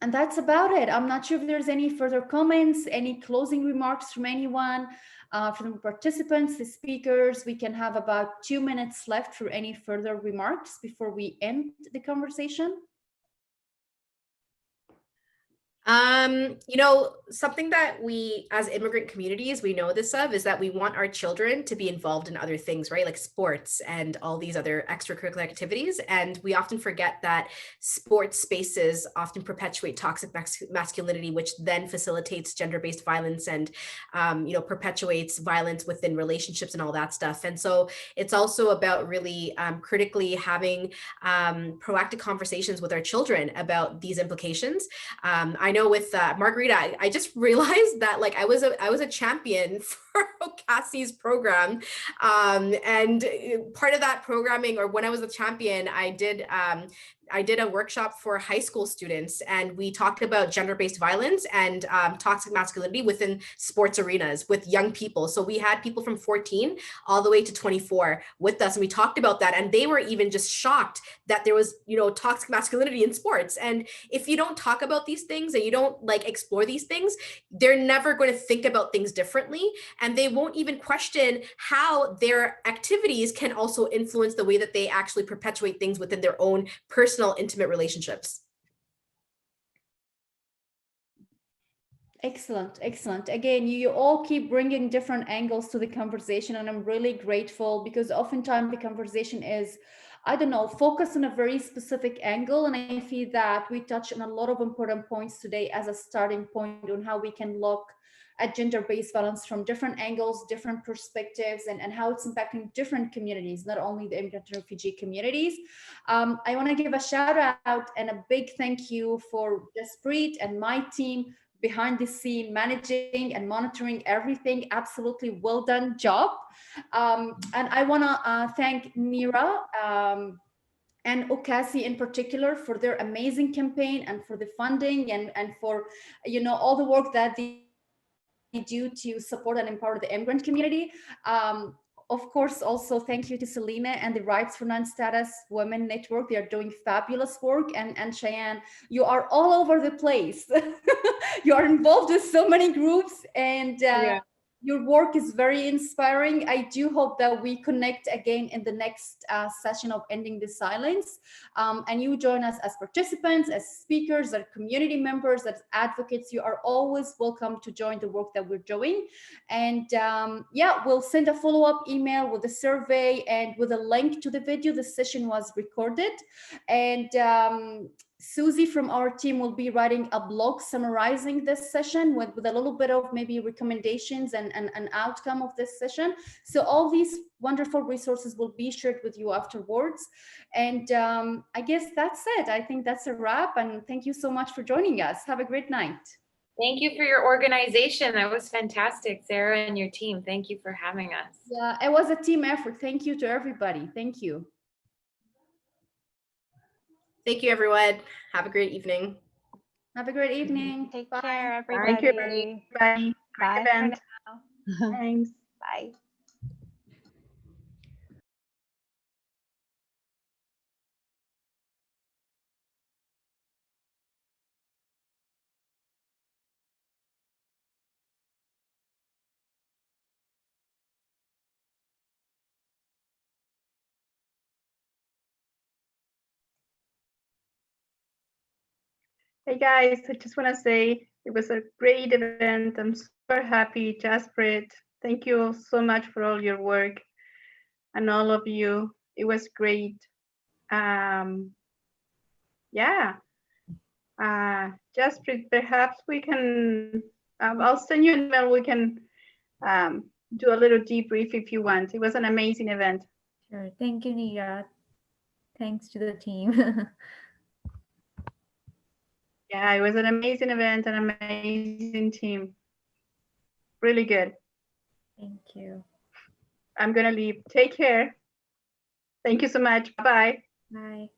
[SPEAKER 1] And that's about it. I'm not sure if there's any further comments, any closing remarks from anyone, from the participants, the speakers. We can have about 2 minutes left for any further remarks before we end the conversation.
[SPEAKER 3] Something that we as immigrant communities, we know this of, is that we want our children to be involved in other things, right? Like sports and all these other extracurricular activities. And we often forget that sports spaces often perpetuate toxic masculinity, which then facilitates gender-based violence and, perpetuates violence within relationships and all that stuff. And so it's also about really critically having proactive conversations with our children about these implications. I know with Margarita, I just realized that like I was a champion for Cassie's program. And part of that programming, or when I was a champion, I did a workshop for high school students, and we talked about gender-based violence and toxic masculinity within sports arenas with young people. So we had people from 14 all the way to 24 with us, and we talked about that, and they were even just shocked that there was, you know, toxic masculinity in sports. And if you don't talk about these things and you don't like explore these things, they're never going to think about things differently, and they won't even question how their activities can also influence the way that they actually perpetuate things within their own personal, intimate relationships.
[SPEAKER 1] Excellent, excellent. Again, you all keep bringing different angles to the conversation, and I'm really grateful, because oftentimes the conversation is, I don't know, focused on a very specific angle. And I feel that we touch on a lot of important points today as a starting point on how we can look at gender-based violence from different angles, different perspectives, and how it's impacting different communities, not only the immigrant and refugee communities. I want to give a shout out and a big thank you for Jaspreet and my team behind the scene, managing and monitoring everything. Absolutely well done job. And I want to thank Nira and Okasi in particular for their amazing campaign and for the funding and for, you know, all the work that they do to support and empower the immigrant community. Of course, also thank you to Selena and the Rights for Non-Status Women Network. They are doing fabulous work. And Cheyenne, you are all over the place. You are involved with so many groups, and your work is very inspiring. I do hope that we connect again in the next session of Ending the Silence. And you join us as participants, as speakers, as community members, as advocates. You are always welcome to join the work that we're doing. And yeah, we'll send a follow-up email with a survey and with a link to the video. The session was recorded. And Susie from our team will be writing a blog summarizing this session with a little bit of maybe recommendations and an outcome of this session. So all these wonderful resources will be shared with you afterwards. And I guess that's it. I think that's a wrap. And thank you so much for joining us. Have a great night.
[SPEAKER 5] Thank you for your organization. That was fantastic, Sarah and your team. Thank you for having us.
[SPEAKER 1] Yeah, it was a team effort. Thank you to everybody. Thank you.
[SPEAKER 3] Thank you, everyone. Have a great evening.
[SPEAKER 1] Have a great evening.
[SPEAKER 4] Take
[SPEAKER 1] Bye.
[SPEAKER 4] care, everybody.
[SPEAKER 6] Thank you, everybody.
[SPEAKER 4] Bye
[SPEAKER 6] Great
[SPEAKER 4] for
[SPEAKER 6] event.
[SPEAKER 4] now.
[SPEAKER 6] Thanks.
[SPEAKER 4] Bye.
[SPEAKER 6] Hey guys, I just want to say it was a great event. I'm super happy, Jaspreet. Thank you so much for all your work and all of you. It was great. Yeah. Jaspreet, perhaps we can, I'll send you an email. We can do a little debrief if you want. It was an amazing event.
[SPEAKER 2] Sure. Thank you, Nira. Thanks to the team.
[SPEAKER 6] Yeah, it was an amazing event, an amazing team. Really good.
[SPEAKER 2] Thank you.
[SPEAKER 6] I'm going to leave. Take care. Thank you so much. Bye-bye.
[SPEAKER 2] Bye.